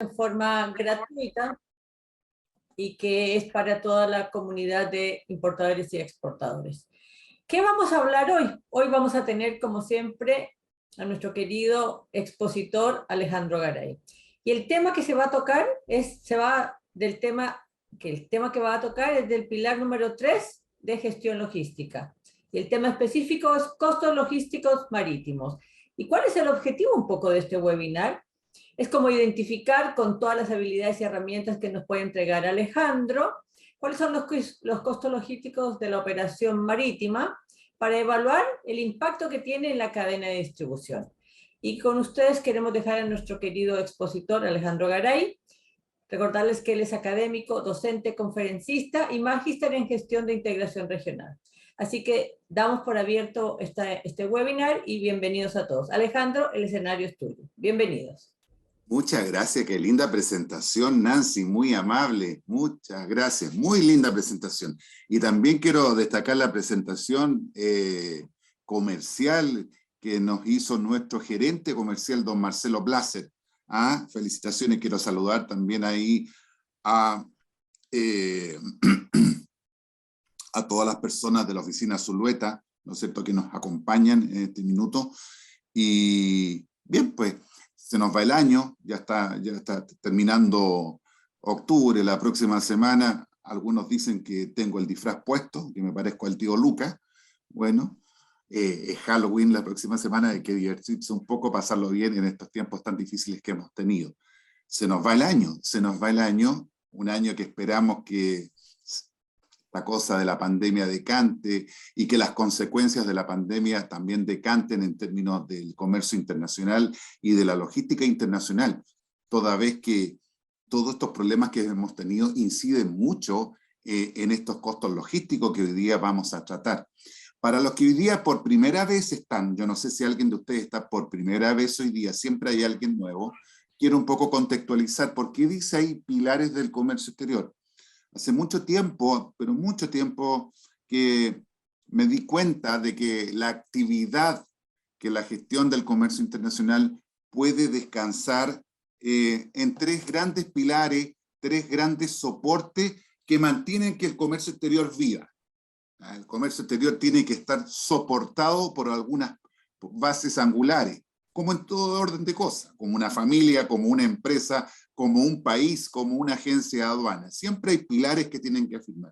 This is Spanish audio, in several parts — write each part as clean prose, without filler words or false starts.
de forma gratuita y que es para toda la comunidad de importadores y exportadores. ¿Qué vamos a hablar hoy? Hoy vamos a tener, como siempre, a nuestro querido expositor Alejandro Garay. Y el tema que se va a tocar es, el tema que va a tocar es del pilar número 3 de gestión logística. Y el tema específico es costos logísticos marítimos. ¿Y cuál es el objetivo un poco de este webinar? Es como identificar con todas las habilidades y herramientas que nos puede entregar Alejandro, cuáles son los costos logísticos de la operación marítima para evaluar el impacto que tiene en la cadena de distribución. Y con ustedes queremos dejar a nuestro querido expositor Alejandro Garay, recordarles que él es académico, docente, conferencista y magíster en gestión de integración regional. Así que damos por abierto este webinar y bienvenidos a todos. Alejandro, el escenario es tuyo. Bienvenidos. Muchas gracias, qué linda presentación, Nancy, muy amable, muchas gracias, muy linda presentación. Y también quiero destacar la presentación comercial que nos hizo nuestro gerente comercial, don Marcelo Blaser. Felicitaciones, quiero saludar también ahí a todas las personas de la oficina Zulueta, ¿no es cierto?, que nos acompañan en este minuto. Y bien, pues, se nos va el año, ya está terminando octubre, la próxima semana. Algunos dicen que tengo el disfraz puesto, que me parezco al tío Lucas. Bueno, es Halloween la próxima semana, hay que divertirse un poco, pasarlo bien en estos tiempos tan difíciles que hemos tenido. Se nos va el año, un año que esperamos que la cosa de la pandemia decante y que las consecuencias de la pandemia también decanten en términos del comercio internacional y de la logística internacional, toda vez que todos estos problemas que hemos tenido inciden mucho en estos costos logísticos que hoy día vamos a tratar. Para los que hoy día por primera vez están, yo no sé si alguien de ustedes está por primera vez hoy día, siempre hay alguien nuevo, quiero un poco contextualizar por qué dice ahí pilares del comercio exterior. Hace mucho tiempo, pero mucho tiempo, que me di cuenta de que la actividad, que la gestión del comercio internacional puede descansar en tres grandes pilares, tres grandes soportes que mantienen que el comercio exterior viva. El comercio exterior tiene que estar soportado por algunas bases angulares, como en todo orden de cosas, como una familia, como una empresa, como un país, como una agencia de aduana. Siempre hay pilares que tienen que afirmar.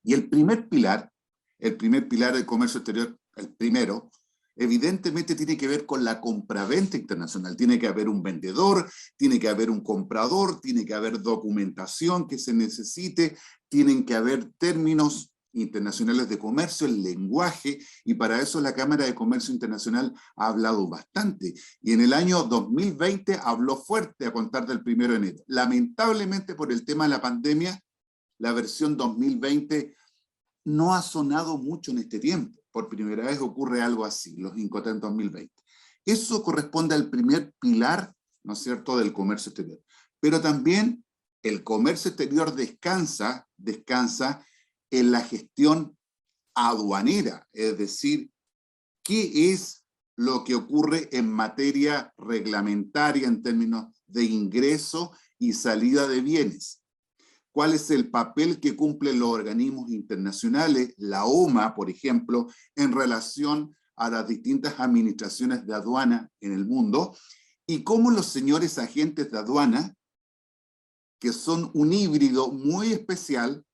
Y el primer pilar del comercio exterior, el primero, evidentemente tiene que ver con la compraventa internacional. Tiene que haber un vendedor, tiene que haber un comprador, tiene que haber documentación que se necesite, tienen que haber términos internacionales de comercio, el lenguaje, y para eso la Cámara de Comercio Internacional ha hablado bastante. Y en el año 2020 habló fuerte a contar del 1 de enero. Lamentablemente por el tema de la pandemia, la versión 2020 no ha sonado mucho en este tiempo. Por primera vez ocurre algo así, los INCOTAN 2020. Eso corresponde al primer pilar, ¿no es cierto?, del comercio exterior. Pero también el comercio exterior descansa en la gestión aduanera, es decir, ¿qué es lo que ocurre en materia reglamentaria en términos de ingreso y salida de bienes? ¿Cuál es el papel que cumplen los organismos internacionales, la OMA, por ejemplo, en relación a las distintas administraciones de aduana en el mundo? Y cómo los señores agentes de aduana, que son un híbrido muy especial,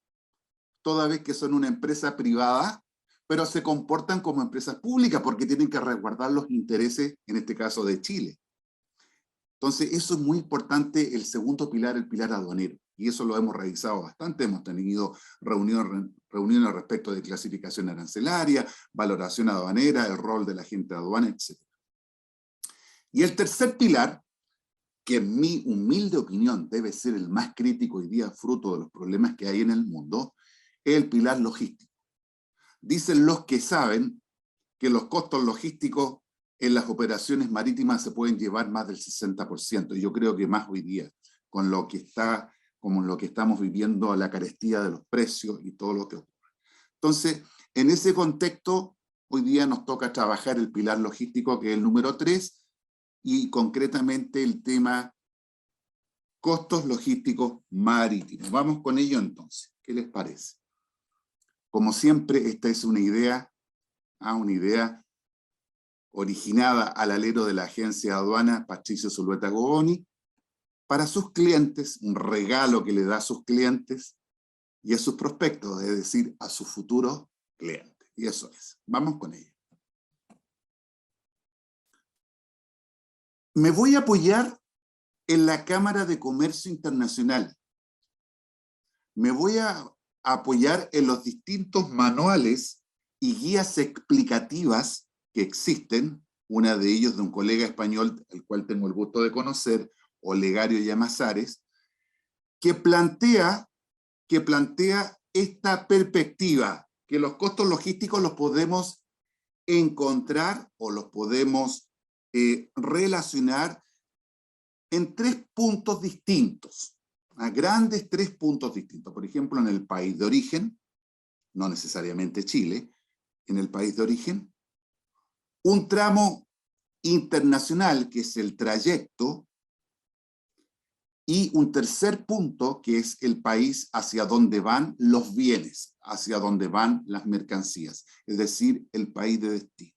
toda vez que son una empresa privada, pero se comportan como empresas públicas porque tienen que resguardar los intereses, en este caso de Chile. Entonces, eso es muy importante, el segundo pilar, el pilar aduanero. Y eso lo hemos revisado bastante, hemos tenido reuniones respecto de clasificación arancelaria, valoración aduanera, el rol del agente de aduana, etc. Y el tercer pilar, que en mi humilde opinión debe ser el más crítico hoy día, fruto de los problemas que hay en el mundo, es el pilar logístico. Dicen los que saben que los costos logísticos en las operaciones marítimas se pueden llevar más del 60%, y yo creo que más hoy día, con lo que estamos viviendo, la carestía de los precios y todo lo que ocurre. Entonces, en ese contexto, hoy día nos toca trabajar el pilar logístico, que es el número 3, y concretamente el tema costos logísticos marítimos. Vamos con ello entonces. ¿Qué les parece? Como siempre, esta es una idea originada al alero de la agencia de aduana Patricio Zulueta Goboni, para sus clientes, un regalo que le da a sus clientes y a sus prospectos, es decir, a sus futuros clientes. Y eso es. Vamos con ello. Me voy a apoyar en la Cámara de Comercio Internacional. Me voy a apoyar en los distintos manuales y guías explicativas que existen, una de ellos de un colega español, el cual tengo el gusto de conocer, Olegario Llamazares, que plantea esta perspectiva, que los costos logísticos los podemos encontrar o los podemos relacionar en 3 puntos distintos, a grandes 3 puntos distintos. Por ejemplo, en el país de origen, no necesariamente Chile, en el país de origen, un tramo internacional, que es el trayecto, y un tercer punto, que es el país hacia donde van los bienes, hacia donde van las mercancías, es decir, el país de destino.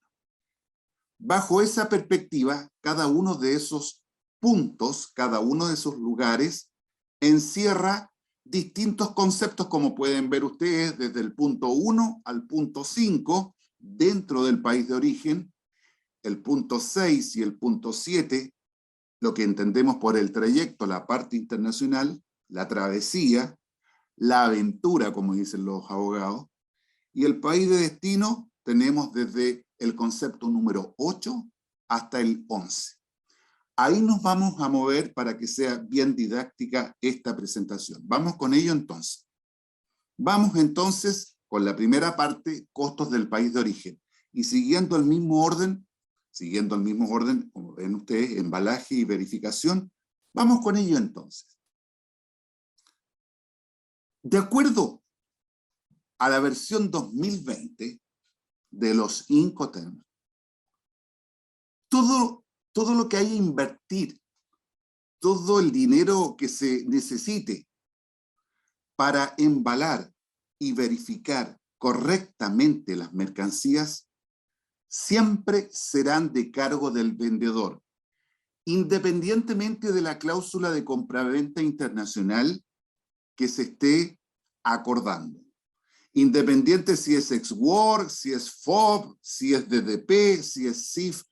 Bajo esa perspectiva, cada uno de esos puntos, cada uno de esos lugares, encierra distintos conceptos, como pueden ver ustedes, desde el punto 1 al punto 5, dentro del país de origen, el punto 6 y el punto 7, lo que entendemos por el trayecto, la parte internacional, la travesía, la aventura, como dicen los abogados, y el país de destino tenemos desde el concepto número 8 hasta el 11. Ahí nos vamos a mover para que sea bien didáctica esta presentación. Vamos con ello entonces. Vamos entonces con la primera parte, costos del país de origen. Y siguiendo el mismo orden, como ven ustedes, embalaje y verificación, vamos con ello entonces. De acuerdo a la versión 2020 de los Incoterms, todo lo que hay que invertir, todo el dinero que se necesite para embalar y verificar correctamente las mercancías, siempre serán de cargo del vendedor, independientemente de la cláusula de compraventa internacional que se esté acordando. Independiente si es ex-WAR, si es FOB, si es DDP, si es CIF,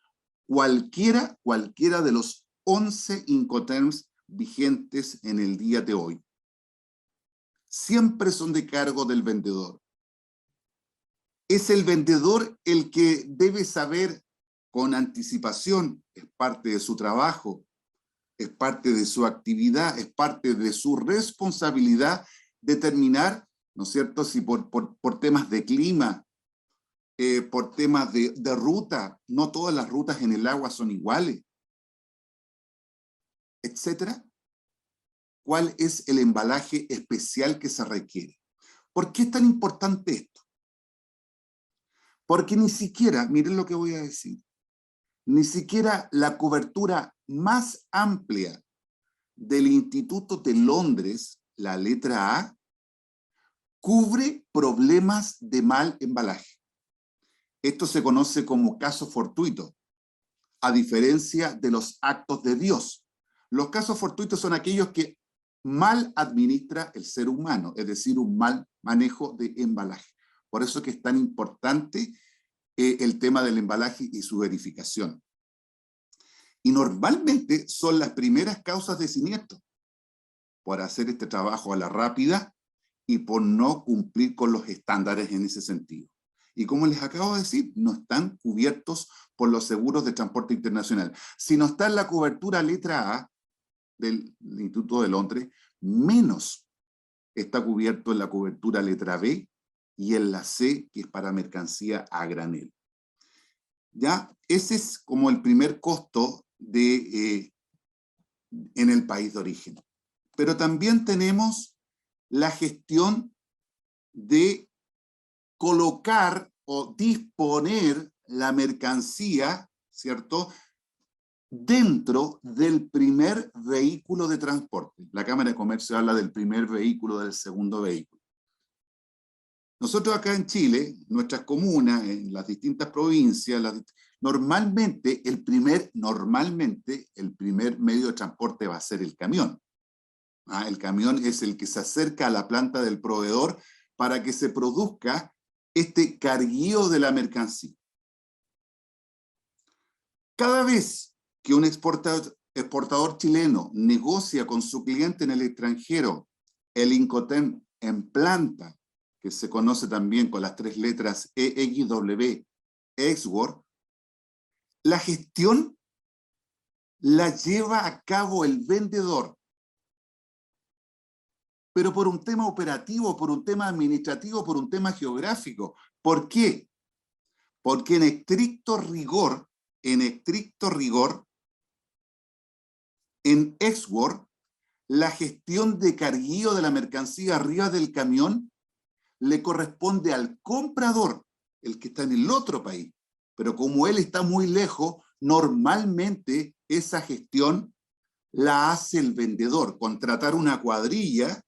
cualquiera de los 11 Incoterms vigentes en el día de hoy. Siempre son de cargo del vendedor. Es el vendedor el que debe saber con anticipación, es parte de su trabajo, es parte de su actividad, es parte de su responsabilidad determinar, ¿no es cierto?, si por temas de clima, por temas de ruta, no todas las rutas en el agua son iguales, etcétera. ¿Cuál es el embalaje especial que se requiere? ¿Por qué es tan importante esto? Porque ni siquiera, miren lo que voy a decir, ni siquiera la cobertura más amplia del Instituto de Londres, la letra A, cubre problemas de mal embalaje. Esto se conoce como caso fortuito, a diferencia de los actos de Dios. Los casos fortuitos son aquellos que mal administra el ser humano, es decir, un mal manejo de embalaje. Por eso que es tan importante el tema del embalaje y su verificación. Y normalmente son las primeras causas de siniestro, por hacer este trabajo a la rápida y por no cumplir con los estándares en ese sentido. Y como les acabo de decir, no están cubiertos por los seguros de transporte internacional. Si no está en la cobertura letra A del Instituto de Londres, menos está cubierto en la cobertura letra B y en la C, que es para mercancía a granel. ¿Ya? Ese es como el primer costo en el país de origen. Pero también tenemos la gestión de colocar o disponer la mercancía, ¿cierto?, dentro del primer vehículo de transporte. La Cámara de Comercio habla del primer vehículo, del segundo vehículo. Nosotros acá en Chile, nuestras comunas, en las distintas provincias, normalmente el primer medio de transporte va a ser el camión. El camión es el que se acerca a la planta del proveedor para que se produzca este carguío de la mercancía. Cada vez que un exportador chileno negocia con su cliente en el extranjero el Incoterm en planta, que se conoce también con las 3 letras EXW, Export, la gestión la lleva a cabo el vendedor, pero por un tema operativo, por un tema administrativo, por un tema geográfico. ¿Por qué? Porque en estricto rigor, en Export, la gestión de carguío de la mercancía arriba del camión le corresponde al comprador, el que está en el otro país. Pero como él está muy lejos, normalmente esa gestión la hace el vendedor. Contratar una cuadrilla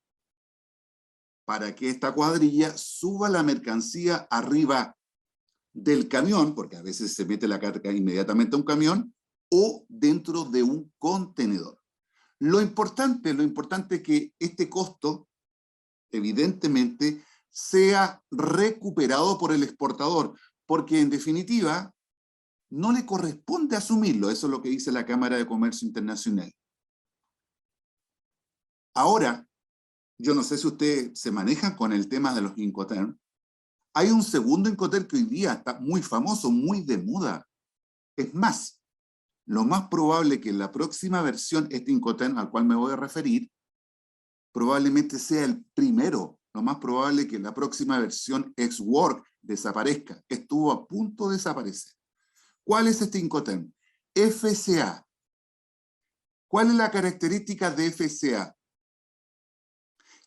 para que esta cuadrilla suba la mercancía arriba del camión, porque a veces se mete la carga inmediatamente a un camión, o dentro de un contenedor. Lo importante es que este costo, evidentemente, sea recuperado por el exportador, porque en definitiva no le corresponde asumirlo. Eso es lo que dice la Cámara de Comercio Internacional. Ahora, yo no sé si ustedes se manejan con el tema de los Incoterm. Hay un segundo Incoterm que hoy día está muy famoso, muy de moda. Es más, lo más probable que en la próxima versión, este Incoterm al cual me voy a referir, probablemente sea el primero. Lo más probable que en la próxima versión X-Work desaparezca. Estuvo a punto de desaparecer. ¿Cuál es este Incoterm? FCA. ¿Cuál es la característica de FCA?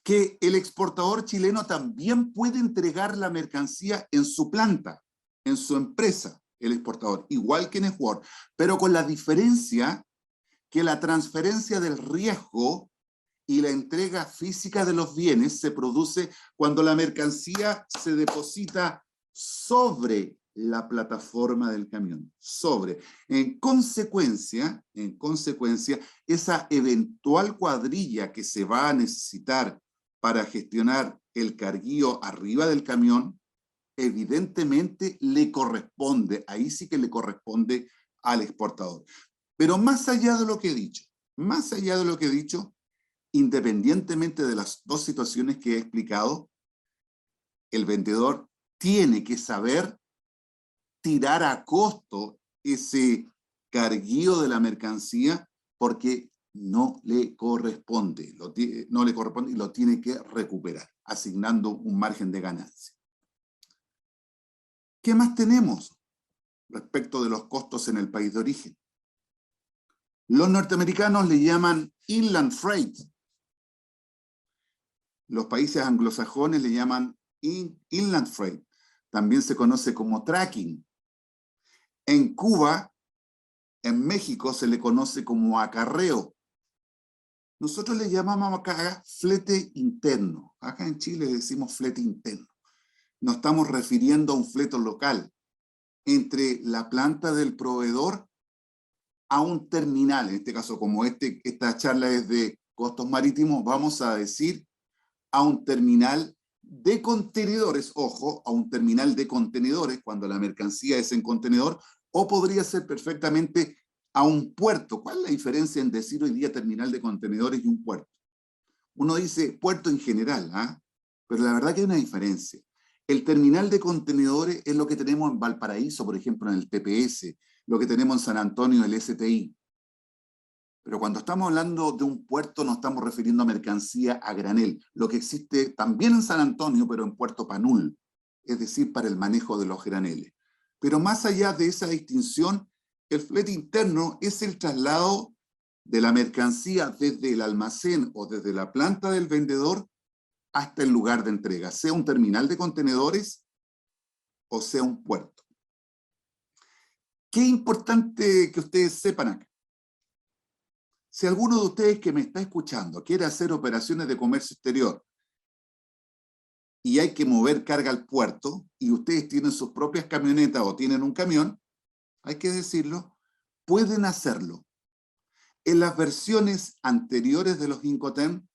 Que el exportador chileno también puede entregar la mercancía en su planta, en su empresa, el exportador, igual que en X-Work, pero con la diferencia que la transferencia del riesgo y la entrega física de los bienes se produce cuando la mercancía se deposita sobre la plataforma del camión, sobre. En consecuencia, esa eventual cuadrilla que se va a necesitar para gestionar el carguío arriba del camión, evidentemente le corresponde, ahí sí que le corresponde al exportador. Pero más allá de lo que he dicho, independientemente de las dos situaciones que he explicado, el vendedor tiene que saber tirar a costo ese carguío de la mercancía porque no le corresponde y lo tiene que recuperar, asignando un margen de ganancia. ¿Qué más tenemos respecto de los costos en el país de origen? Los norteamericanos le llaman inland freight. Los países anglosajones le llaman inland freight. También se conoce como tracking. En Cuba, en México, se le conoce como acarreo. Nosotros le llamamos acá flete interno. Acá en Chile decimos flete interno. Nos estamos refiriendo a un flete local entre la planta del proveedor a un terminal. En este caso, como esta charla es de costos marítimos, vamos a decir a un terminal de contenedores, ojo, a un terminal de contenedores cuando la mercancía es en contenedor, o podría ser perfectamente a un puerto. ¿Cuál es la diferencia en decir hoy día terminal de contenedores y un puerto? Uno dice puerto en general, pero la verdad que hay una diferencia. El terminal de contenedores es lo que tenemos en Valparaíso, por ejemplo, en el TPS, lo que tenemos en San Antonio, el STI. Pero cuando estamos hablando de un puerto nos estamos refiriendo a mercancía a granel, lo que existe también en San Antonio, pero en Puerto Panul, es decir, para el manejo de los graneles. Pero más allá de esa distinción, el flete interno es el traslado de la mercancía desde el almacén o desde la planta del vendedor hasta el lugar de entrega, sea un terminal de contenedores o sea un puerto. Qué importante que ustedes sepan acá. Si alguno de ustedes que me está escuchando quiere hacer operaciones de comercio exterior y hay que mover carga al puerto, y ustedes tienen sus propias camionetas o tienen un camión, hay que decirlo, pueden hacerlo. En las versiones anteriores de los Incoterm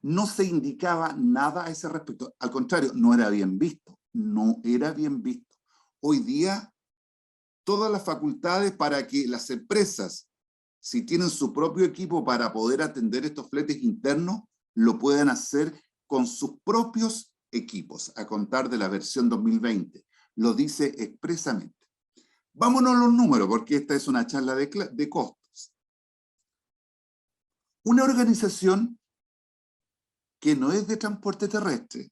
no se indicaba nada a ese respecto. Al contrario, no era bien visto. No era bien visto. Hoy día, todas las facultades para que las empresas, si tienen su propio equipo para poder atender estos fletes internos, lo puedan hacer con sus propios equipos, a contar de la versión 2020. Lo dice expresamente. Vámonos a los números, porque esta es una charla de costos. Una organización que no es de transporte terrestre,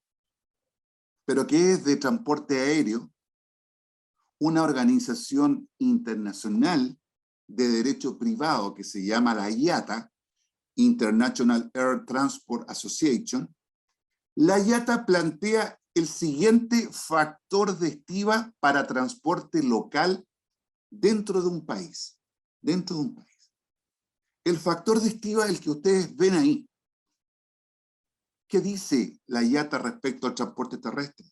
pero que es de transporte aéreo, una organización internacional de derecho privado que se llama la IATA, International Air Transport Association. La IATA plantea el siguiente factor de estiva para transporte local dentro de un país. Dentro de un país. El factor de estiva es el que ustedes ven ahí. ¿Qué dice la IATA respecto al transporte terrestre?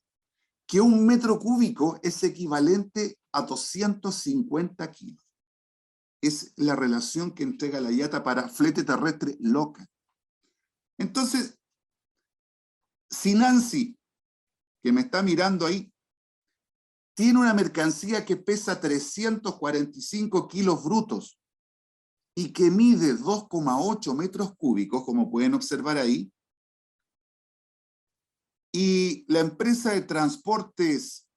Que un metro cúbico es equivalente a 250 kilos. Es la relación que entrega la IATA para flete terrestre local. Entonces, si Nancy, que me está mirando ahí, tiene una mercancía que pesa 345 kilos brutos y que mide 2,8 metros cúbicos, como pueden observar ahí, y la empresa de transportes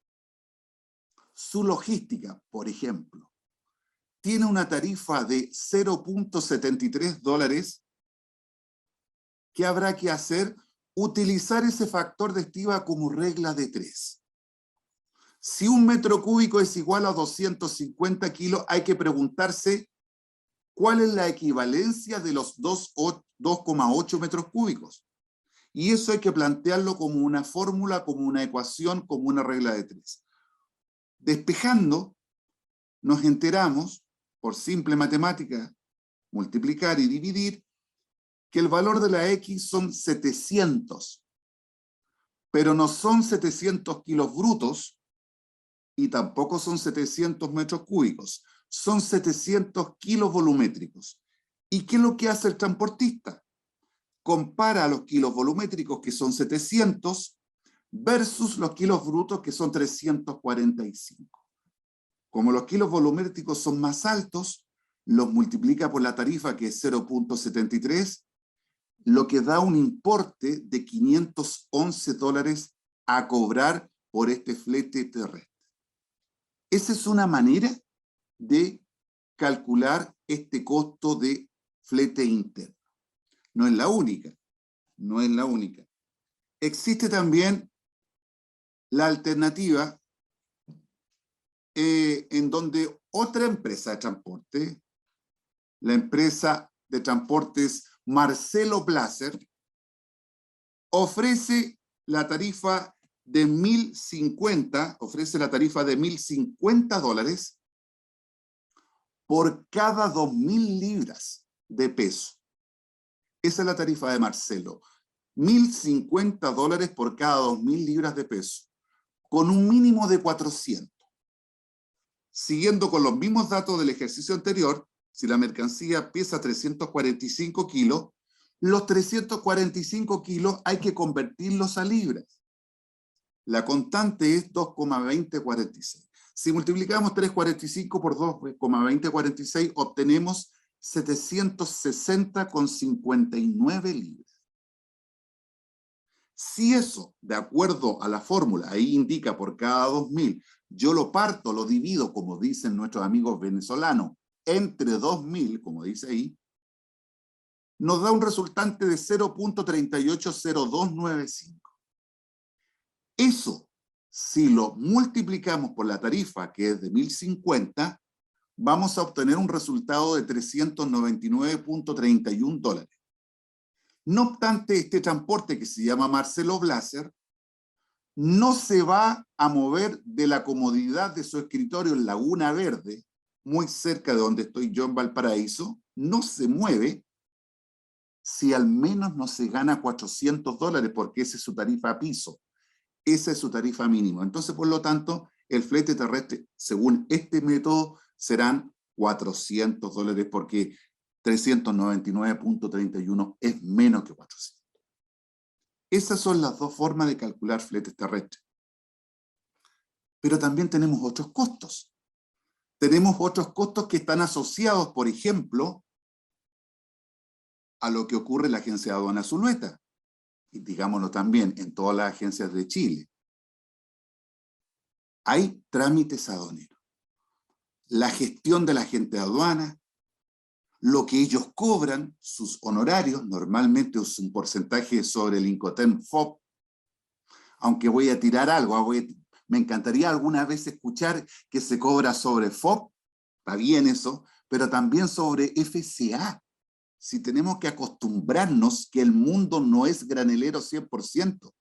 Su Logística, por ejemplo, tiene una tarifa de $0.73, ¿qué habrá que hacer? Utilizar ese factor de estiva como regla de 3. Si un metro cúbico es igual a 250 kilos, hay que preguntarse cuál es la equivalencia de los 2,8 metros cúbicos. Y eso hay que plantearlo como una fórmula, como una ecuación, como una regla de 3. Despejando, nos enteramos, por simple matemática, multiplicar y dividir, que el valor de la X son 700. Pero no son 700 kilos brutos y tampoco son 700 metros cúbicos. Son 700 kilos volumétricos. ¿Y qué es lo que hace el transportista? Compara los kilos volumétricos, que son 700, versus los kilos brutos, que son 345. Como los kilos volumétricos son más altos, los multiplica por la tarifa, que es 0.73, lo que da un importe de $511 a cobrar por este flete terrestre. Esa es una manera de calcular este costo de flete interno. No es la única, no es la única. Existe también la alternativa en donde otra empresa de transporte, la empresa de transportes Marcelo Placer, ofrece la tarifa de $1.050 por cada 2.000 libras de peso. Esa es la tarifa de Marcelo. $1.050 por cada 2.000 libras de peso, con un mínimo de 400. Siguiendo con los mismos datos del ejercicio anterior, si la mercancía pesa 345 kilos, los 345 kilos hay que convertirlos a libras. La constante es 2,2046. Si multiplicamos 345 por 2,2046, obtenemos 760,59 libras. Si eso, de acuerdo a la fórmula, ahí indica por cada 2.000, yo lo parto, lo divido, como dicen nuestros amigos venezolanos, entre 2.000, como dice ahí, nos da un resultante de 0.380295. Eso, si lo multiplicamos por la tarifa, que es de 1.050, vamos a obtener un resultado de $399.31. No obstante, este transporte, que se llama Marcelo Placer, no se va a mover de la comodidad de su escritorio en Laguna Verde, muy cerca de donde estoy yo en Valparaíso, no se mueve si al menos no se gana $400, porque esa es su tarifa a piso. Esa es su tarifa mínima. Entonces, por lo tanto, el flete terrestre, según este método, serán $400, porque 399.31 es menos que 400. Esas son las dos formas de calcular fletes terrestres. Pero también tenemos otros costos. Tenemos otros costos que están asociados, por ejemplo, a lo que ocurre en la Agencia de Aduana Zulueta, y digámoslo también en todas las agencias de Chile. Hay trámites aduaneros. La gestión de la gente de aduana, lo que ellos cobran, sus honorarios, normalmente es un porcentaje sobre el Incoterm FOB, aunque voy a tirar algo, me encantaría alguna vez escuchar que se cobra sobre FOB, está bien eso, pero también sobre FCA. Si tenemos que acostumbrarnos que el mundo no es granelero 100%.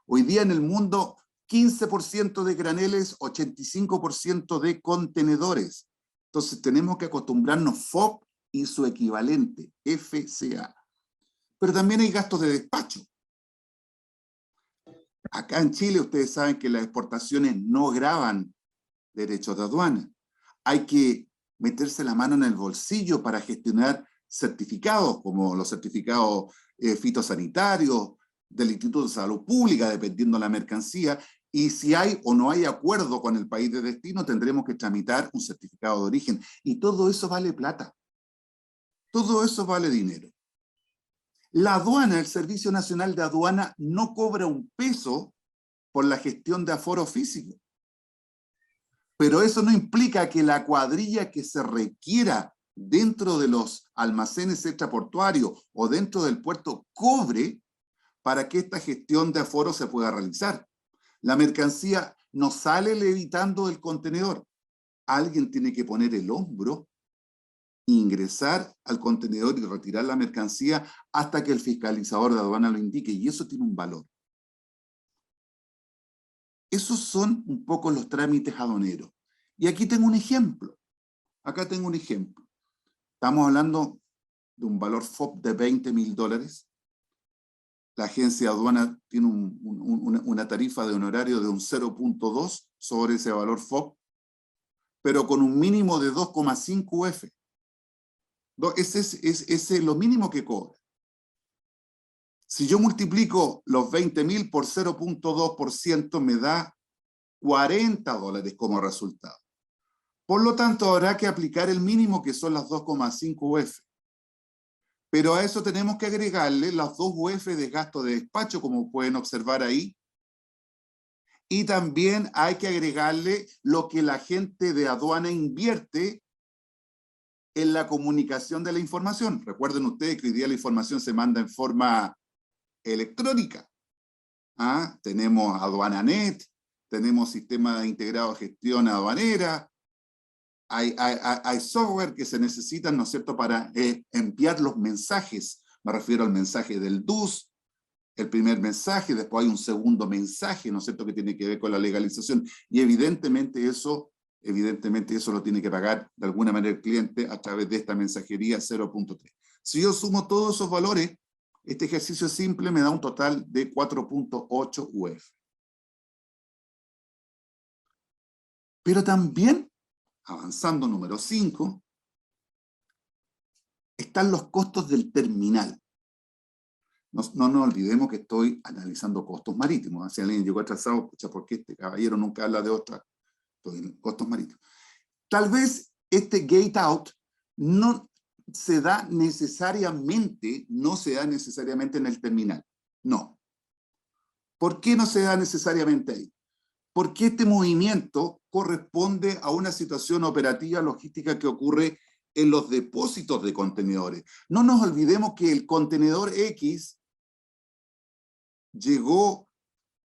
Hoy día en el mundo 15% de graneles, 85% de contenedores. Entonces tenemos que acostumbrarnos FOB y su equivalente, FCA. Pero también hay gastos de despacho. Acá en Chile ustedes saben que las exportaciones no gravan derechos de aduana. Hay que meterse la mano en el bolsillo para gestionar certificados, como los certificados fitosanitarios del Instituto de Salud Pública, dependiendo de la mercancía, y si hay o no hay acuerdo con el país de destino, tendremos que tramitar un certificado de origen, y todo eso vale plata. Todo eso vale dinero. La aduana, el Servicio Nacional de Aduana, no cobra un peso por la gestión de aforo físico. Pero eso no implica que la cuadrilla que se requiera dentro de los almacenes extraportuarios o dentro del puerto cobre para que esta gestión de aforo se pueda realizar. La mercancía no sale levitando del contenedor. Alguien tiene que poner el hombro, ingresar al contenedor y retirar la mercancía hasta que el fiscalizador de aduana lo indique, y eso tiene un valor. Esos son un poco los trámites aduaneros. Y aquí tengo un ejemplo. Acá tengo un ejemplo. Estamos hablando de un valor FOB de $20.000. La agencia de aduana tiene una tarifa de honorario de un 0.2 sobre ese valor FOB, pero con un mínimo de 2,5 UF. Ese es lo mínimo que cobra. Si yo multiplico los 20.000 por 0.2%, me da $40 como resultado. Por lo tanto, habrá que aplicar el mínimo, que son las 2,5 UF. Pero a eso tenemos que agregarle las 2 UF de gasto de despacho, como pueden observar ahí. Y también hay que agregarle lo que la gente de aduana invierte en la comunicación de la información. Recuerden ustedes que hoy día la información se manda en forma electrónica. Tenemos AduanaNet, tenemos sistema integrado de gestión aduanera, hay software que se necesitan, ¿no es cierto?, para enviar los mensajes. Me refiero al mensaje del DUS, el primer mensaje, después hay un segundo mensaje, ¿no es cierto?, que tiene que ver con la legalización, y evidentemente eso lo tiene que pagar de alguna manera el cliente a través de esta mensajería 0.3. Si yo sumo todos esos valores, este ejercicio simple me da un total de 4.8 UF. Pero también, avanzando número 5, están los costos del terminal. No nos olvidemos que estoy analizando costos marítimos. Si alguien llegó atrasado, pucha, ¿por qué este caballero nunca habla de otros costos marítimos? Tal vez este gate out no se da necesariamente en el terminal. No. ¿Por qué no se da necesariamente ahí? Porque este movimiento corresponde a una situación operativa logística que ocurre en los depósitos de contenedores. No nos olvidemos que el contenedor X llegó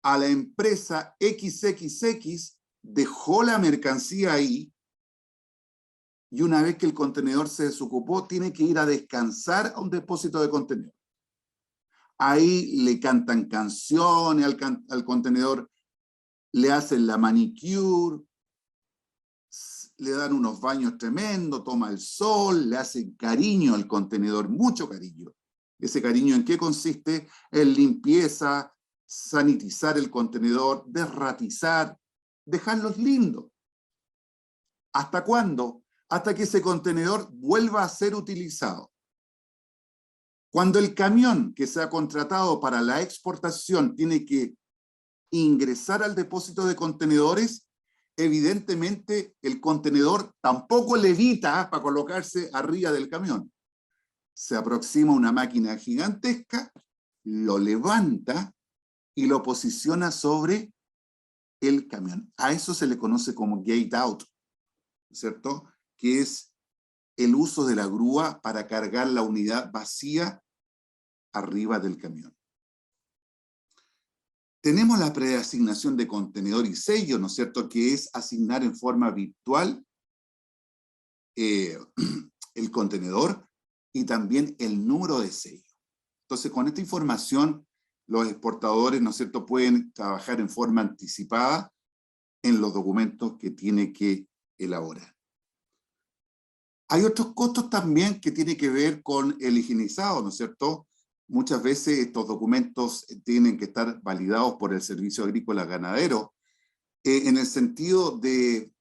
a la empresa XXX, dejó la mercancía ahí, y una vez que el contenedor se desocupó, tiene que ir a descansar a un depósito de contenedor. Ahí le cantan canciones al contenedor, le hacen la manicure, le dan unos baños tremendos, toma el sol, le hacen cariño al contenedor, mucho cariño. ¿Ese cariño en qué consiste? En limpieza, sanitizar el contenedor, desratizar, dejarlos lindos. ¿Hasta cuándo? Hasta que ese contenedor vuelva a ser utilizado. Cuando el camión que se ha contratado para la exportación tiene que ingresar al depósito de contenedores, evidentemente el contenedor tampoco levita para colocarse arriba del camión. Se aproxima una máquina gigantesca, lo levanta y lo posiciona sobre el camión. A eso se le conoce como gate out, ¿cierto? Que es el uso de la grúa para cargar la unidad vacía arriba del camión. Tenemos la preasignación de contenedor y sello, ¿no es cierto?, que es asignar en forma virtual el contenedor y también el número de sello. Entonces, con esta información, los exportadores, ¿no es cierto?, pueden trabajar en forma anticipada en los documentos que tiene que elaborar. Hay otros costos también que tienen que ver con el higienizado, ¿no es cierto? Muchas veces estos documentos tienen que estar validados por el Servicio Agrícola Ganadero, en el sentido de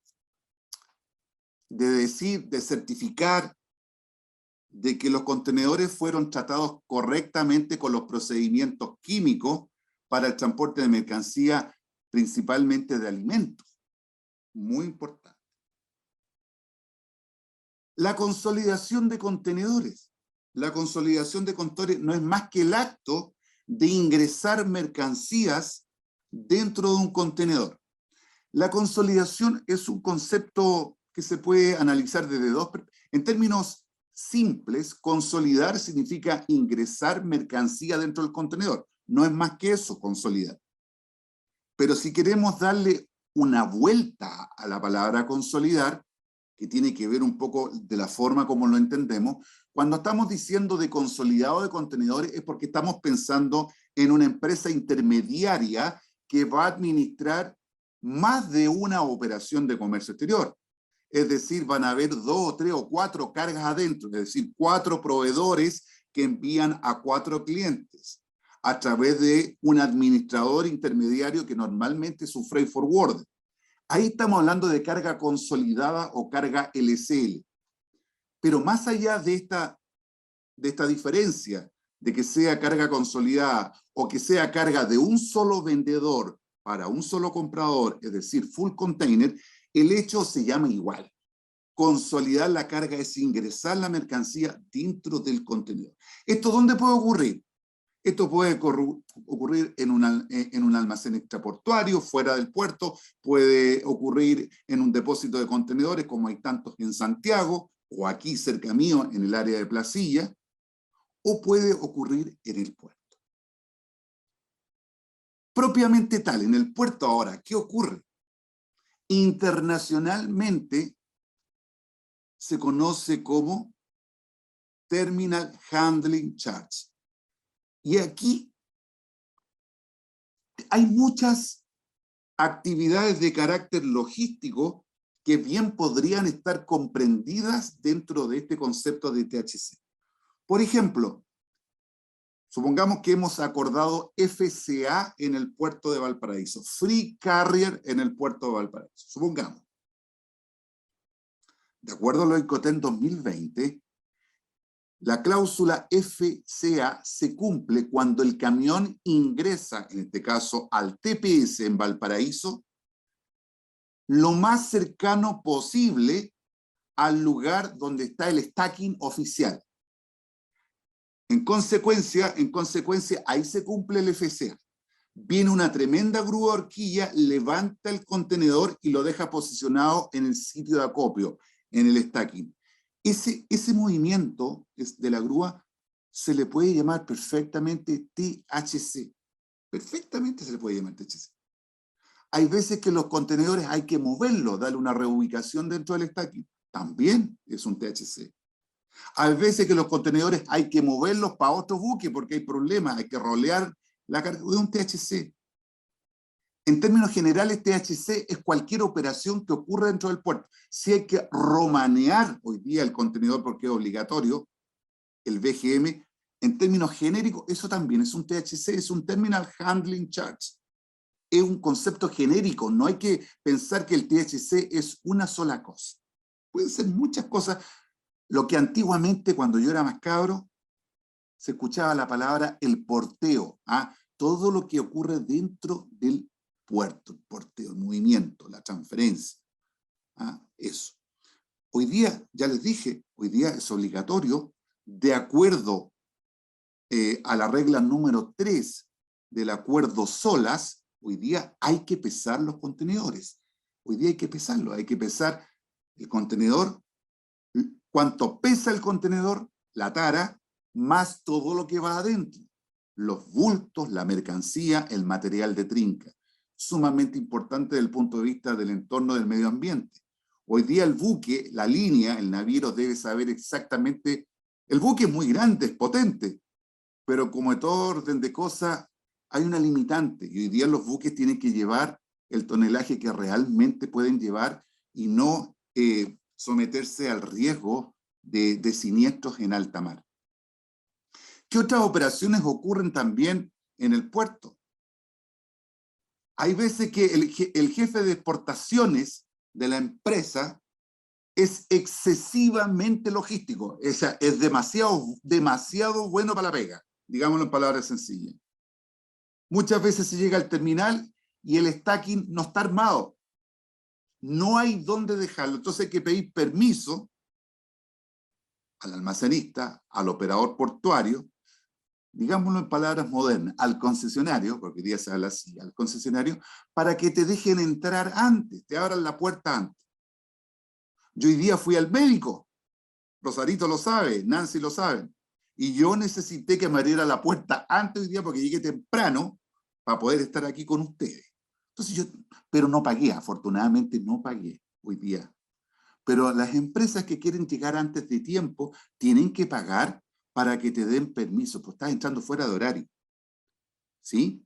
certificar de que los contenedores fueron tratados correctamente con los procedimientos químicos para el transporte de mercancía, principalmente de alimentos. Muy importante. La consolidación de contenedores. La consolidación de contenedores no es más que el acto de ingresar mercancías dentro de un contenedor. La consolidación es un concepto que se puede analizar desde dos. En términos simples, consolidar significa ingresar mercancía dentro del contenedor. No es más que eso, consolidar. Pero si queremos darle una vuelta a la palabra consolidar, que tiene que ver un poco de la forma como lo entendemos, cuando estamos diciendo de consolidado de contenedores es porque estamos pensando en una empresa intermediaria que va a administrar más de una operación de comercio exterior. Es decir, van a haber 2 o 3 o 4 cargas adentro, es decir, 4 proveedores que envían a 4 clientes a través de un administrador intermediario que normalmente es un freight forwarder. Ahí estamos hablando de carga consolidada o carga LCL. Pero más allá de esta diferencia, de que sea carga consolidada o que sea carga de un solo vendedor para un solo comprador, es decir, full container, el hecho se llama igual. Consolidar la carga es ingresar la mercancía dentro del contenedor. ¿Esto dónde puede ocurrir? Esto puede ocurrir en un almacén extraportuario, fuera del puerto, puede ocurrir en un depósito de contenedores, como hay tantos en Santiago, o aquí cerca mío, en el área de Placilla, o puede ocurrir en el puerto. Propiamente tal, en el puerto ahora, ¿qué ocurre? Internacionalmente se conoce como Terminal Handling Charge. Y aquí hay muchas actividades de carácter logístico que bien podrían estar comprendidas dentro de este concepto de THC. Por ejemplo, supongamos que hemos acordado FCA en el puerto de Valparaíso, Free Carrier en el puerto de Valparaíso, supongamos. De acuerdo a lo ICOTEN 2020, la cláusula FCA se cumple cuando el camión ingresa, en este caso, al TPS en Valparaíso, lo más cercano posible al lugar donde está el stacking oficial. En consecuencia, ahí se cumple el FCA. Viene una tremenda grúa horquilla, levanta el contenedor y lo deja posicionado en el sitio de acopio, en el stacking. Ese movimiento de la grúa se le puede llamar perfectamente THC. Perfectamente se le puede llamar THC. Hay veces que los contenedores hay que moverlos, darle una reubicación dentro del stacking. También es un THC. Hay veces que los contenedores hay que moverlos para otro buque porque hay problemas, hay que rolear la carga de un THC. En términos generales, THC es cualquier operación que ocurre dentro del puerto. Si hay que romanear hoy día el contenedor porque es obligatorio, el BGM, en términos genéricos, eso también es un THC, es un Terminal Handling Charge. Es un concepto genérico, no hay que pensar que el THC es una sola cosa. Pueden ser muchas cosas. Lo que antiguamente, cuando yo era más cabro, se escuchaba la palabra el porteo, ¿ah? Todo lo que ocurre dentro del puerto, el porteo, el movimiento, la transferencia, ¿ah? Eso. Hoy día, ya les dije, hoy día es obligatorio, de acuerdo a la regla número 3 del acuerdo SOLAS, hoy día hay que pesar los contenedores. Hoy día hay que pesarlo, hay que pesar el contenedor, cuánto pesa el contenedor, la tara, más todo lo que va adentro. Los bultos, la mercancía, el material de trinca. Sumamente importante desde el punto de vista del entorno del medio ambiente. Hoy día el buque, la línea, el naviero debe saber exactamente. El buque es muy grande, es potente, pero como en todo orden de cosas, hay una limitante. Y hoy día los buques tienen que llevar el tonelaje que realmente pueden llevar y no someterse al riesgo de siniestros en alta mar. ¿Qué otras operaciones ocurren también en el puerto? Hay veces que el jefe de exportaciones de la empresa es excesivamente logístico, es demasiado bueno para la pega, digámoslo en palabras sencillas. Muchas veces se llega al terminal y el stacking no está armado. No hay dónde dejarlo, entonces hay que pedir permiso al almacenista, al operador portuario, digámoslo en palabras modernas, al concesionario, porque hoy día se habla así, al concesionario, para que te dejen entrar antes, te abran la puerta antes. Yo hoy día fui al médico, Rosarito lo sabe, Nancy lo sabe, y yo necesité que me abriera la puerta antes hoy día porque llegué temprano para poder estar aquí con ustedes. Entonces yo, pero no pagué, afortunadamente no pagué hoy día. Pero las empresas que quieren llegar antes de tiempo tienen que pagar para que te den permiso, pues estás entrando fuera de horario. ¿Sí?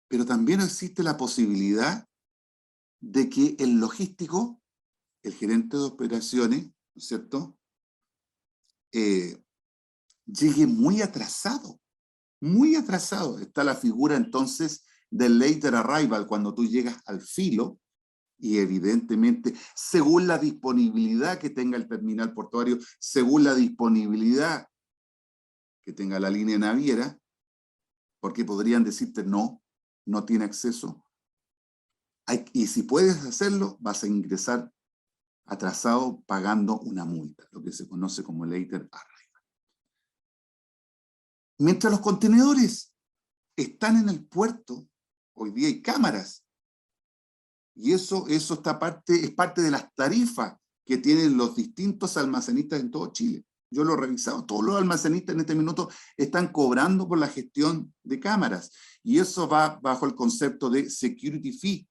Pero también existe la posibilidad de que el logístico, el gerente de operaciones, ¿no es cierto?, llegue muy atrasado, muy atrasado. Está la figura entonces del later arrival, cuando tú llegas al filo, y evidentemente, según la disponibilidad que tenga el terminal portuario, según la disponibilidad que tenga la línea naviera, porque podrían decirte no, no tiene acceso. Y si puedes hacerlo, vas a ingresar atrasado pagando una multa, lo que se conoce como later arrival. Mientras los contenedores están en el puerto, hoy día hay cámaras. Y eso es parte de las tarifas que tienen los distintos almacenistas en todo Chile. Yo lo he revisado, todos los almacenistas en este minuto están cobrando por la gestión de cámaras. Y eso va bajo el concepto de security fee.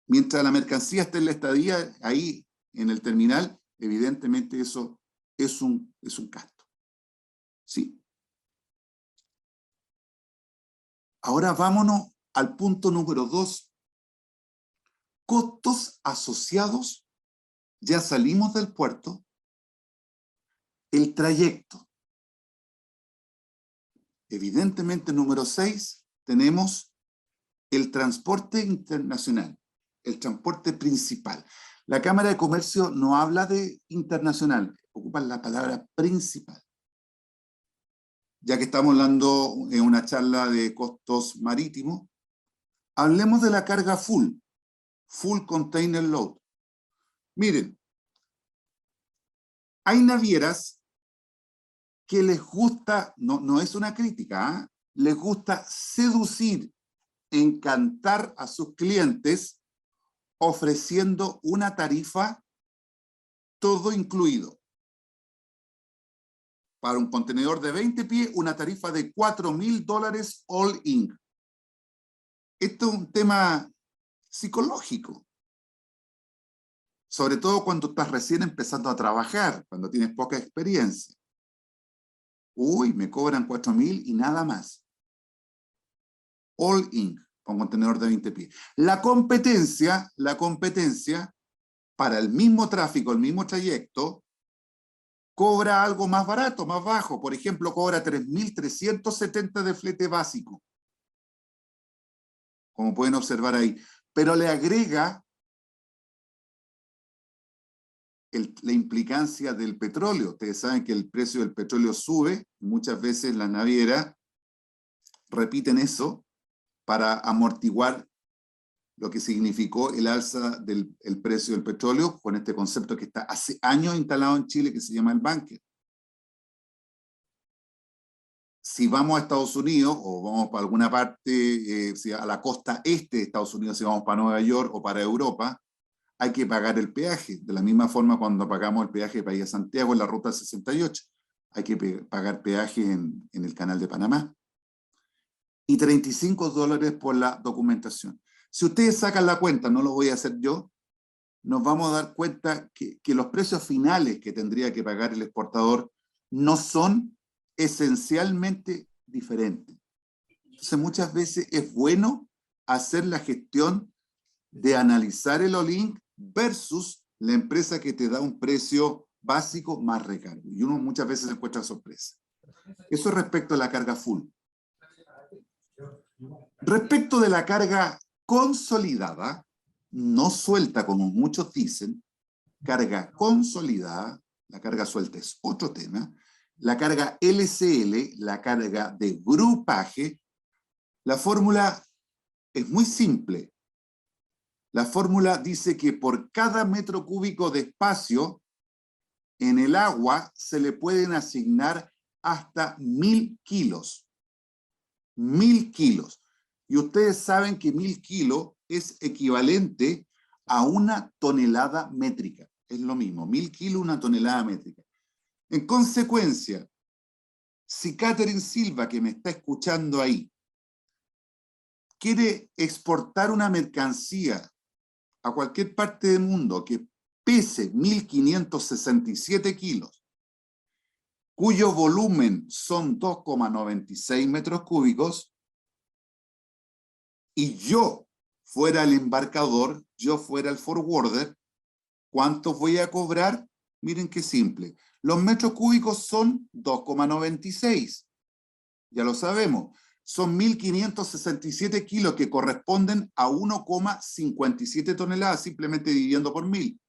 Mientras la mercancía esté en la estadía, ahí en el terminal, evidentemente eso es un gasto. ¿Sí? Ahora vámonos al punto número 2. Costos asociados, ya salimos del puerto, el trayecto. Evidentemente, número 6, tenemos el transporte internacional, el transporte principal. La Cámara de Comercio no habla de internacional, ocupan la palabra principal. Ya que estamos hablando en una charla de costos marítimos, hablemos de la carga full container load. Miren, hay navieras que les gusta, no es una crítica, les gusta seducir, encantar a sus clientes ofreciendo una tarifa todo incluido. Para un contenedor de 20 pies, una tarifa de $4.000 all in. Esto es un tema psicológico. Sobre todo cuando estás recién empezando a trabajar, cuando tienes poca experiencia. Uy, me cobran 4.000 y nada más. all in, con contenedor de 20 pies. La competencia, para el mismo tráfico, el mismo trayecto, cobra algo más barato, más bajo. Por ejemplo, cobra 3.370 de flete básico, como pueden observar ahí. Pero le agrega la implicancia del petróleo. Ustedes saben que el precio del petróleo sube, muchas veces las navieras repiten eso para amortiguar lo que significó el alza del precio del petróleo, con este concepto que está hace años instalado en Chile, que se llama el bunker. Si vamos a Estados Unidos, o vamos para alguna parte, a la costa este de Estados Unidos, si vamos para Nueva York o para Europa, hay que pagar el peaje. De la misma forma cuando pagamos el peaje para ir a Santiago en la ruta 68, hay que pagar peaje en el canal de Panamá. Y $35 por la documentación. Si ustedes sacan la cuenta, no lo voy a hacer yo, nos vamos a dar cuenta que los precios finales que tendría que pagar el exportador no son esencialmente diferentes. Entonces muchas veces es bueno hacer la gestión de analizar el all-in versus la empresa que te da un precio básico más recargo. Y uno muchas veces encuentra sorpresa. Eso respecto a la carga full. Respecto de la carga consolidada, no suelta como muchos dicen, carga consolidada, la carga suelta es otro tema, la carga LCL, la carga de grupaje, la fórmula es muy simple. La fórmula dice que por cada metro cúbico de espacio en el agua se le pueden asignar hasta 1000 kilos. 1000 kilos. Y ustedes saben que 1000 kilos es equivalente a una tonelada métrica. Es lo mismo, 1000 kilos, una tonelada métrica. En consecuencia, si Catherine Silva, que me está escuchando ahí, quiere exportar una mercancía a cualquier parte del mundo que pese 1567 kilos, cuyo volumen son 2,96 metros cúbicos, y yo fuera el embarcador, yo fuera el forwarder, ¿cuánto voy a cobrar? Miren qué simple. Los metros cúbicos son 2,96. Ya lo sabemos. Son 1567 kilos que corresponden a 1,57 toneladas, simplemente dividiendo por 1000.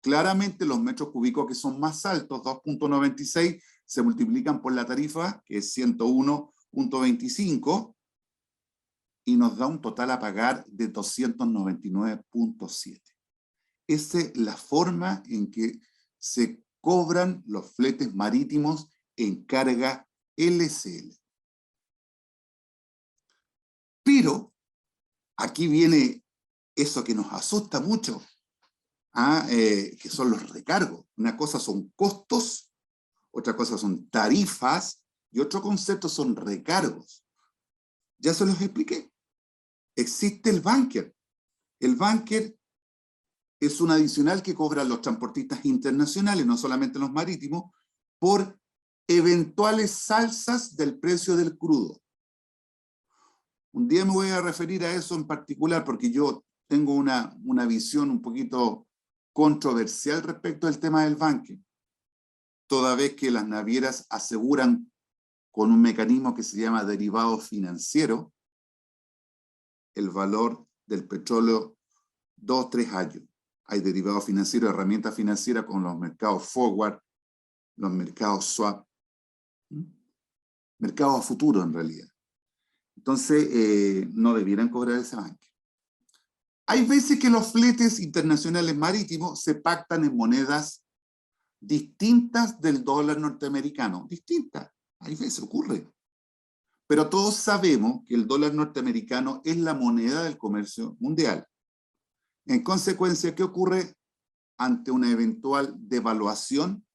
Claramente los metros cúbicos que son más altos, 2,96, se multiplican por la tarifa, que es 101,25, y nos da un total a pagar de 299,7. Esa es la forma en que se cobran los fletes marítimos en carga LCL. Pero aquí viene eso que nos asusta mucho, que son los recargos. Una cosa son costos, otra cosa son tarifas, y otro concepto son recargos. Ya se los expliqué. Existe el bunker. El bunker es un adicional que cobran los transportistas internacionales, no solamente los marítimos, por eventuales salsas del precio del crudo. Un día me voy a referir a eso en particular porque yo tengo una visión un poquito controversial respecto al tema del bunker, toda vez que las navieras aseguran con un mecanismo que se llama derivado financiero el valor del petróleo 2-3 años. Hay derivados financieros, herramientas financieras con los mercados forward, los mercados swap, mercados a futuro en realidad. Entonces, no debieran cobrar ese bunker. Hay veces que los fletes internacionales marítimos se pactan en monedas distintas del dólar norteamericano. Distintas. Hay veces ocurre. Pero todos sabemos que el dólar norteamericano es la moneda del comercio mundial. En consecuencia, ¿qué ocurre ante una eventual devaluación?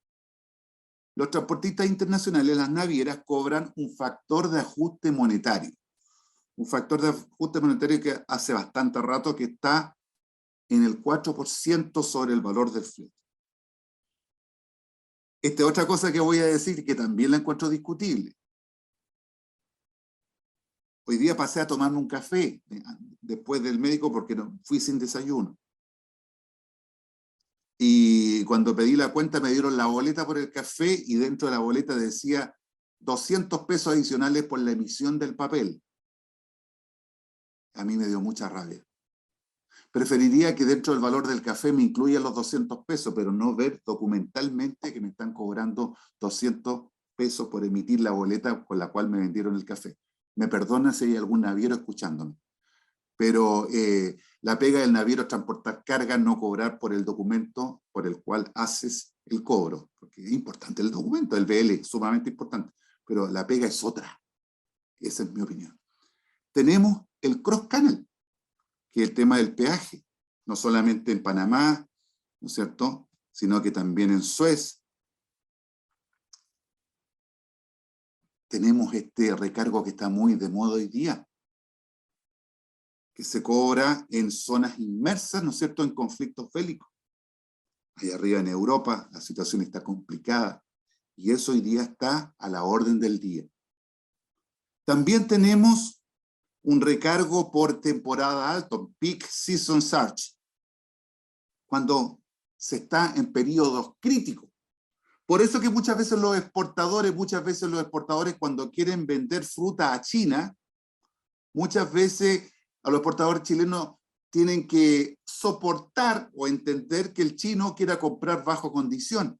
Los transportistas internacionales, las navieras, cobran un factor de ajuste monetario. Un factor de ajuste monetario que hace bastante rato que está en el 4% sobre el valor del flete. Esta es otra cosa que voy a decir que también la encuentro discutible. Hoy día pasé a tomarme un café después del médico porque no, fui sin desayuno. Y cuando pedí la cuenta me dieron la boleta por el café y dentro de la boleta decía 200 pesos adicionales por la emisión del papel. A mí me dio mucha rabia. Preferiría que dentro del valor del café me incluyan los 200 pesos, pero no ver documentalmente que me están cobrando 200 pesos por emitir la boleta con la cual me vendieron el café. Me perdona si hay algún naviero escuchándome, pero la pega del naviero es transportar carga, no cobrar por el documento por el cual haces el cobro, porque es importante el documento, el BL es sumamente importante, pero la pega es otra. Esa es mi opinión. Tenemos el cross-canal, que es el tema del peaje, no solamente en Panamá, ¿no es cierto?, sino que también en Suez. Tenemos este recargo que está muy de moda hoy día, que se cobra en zonas inmersas, ¿no es cierto?, en conflictos bélicos. Allá arriba en Europa la situación está complicada, y eso hoy día está a la orden del día. También tenemos un recargo por temporada alta, peak season surge, cuando se está en periodos críticos. Por eso que muchas veces los exportadores cuando quieren vender fruta a China, muchas veces a los exportadores chilenos tienen que soportar o entender que el chino quiera comprar bajo condición.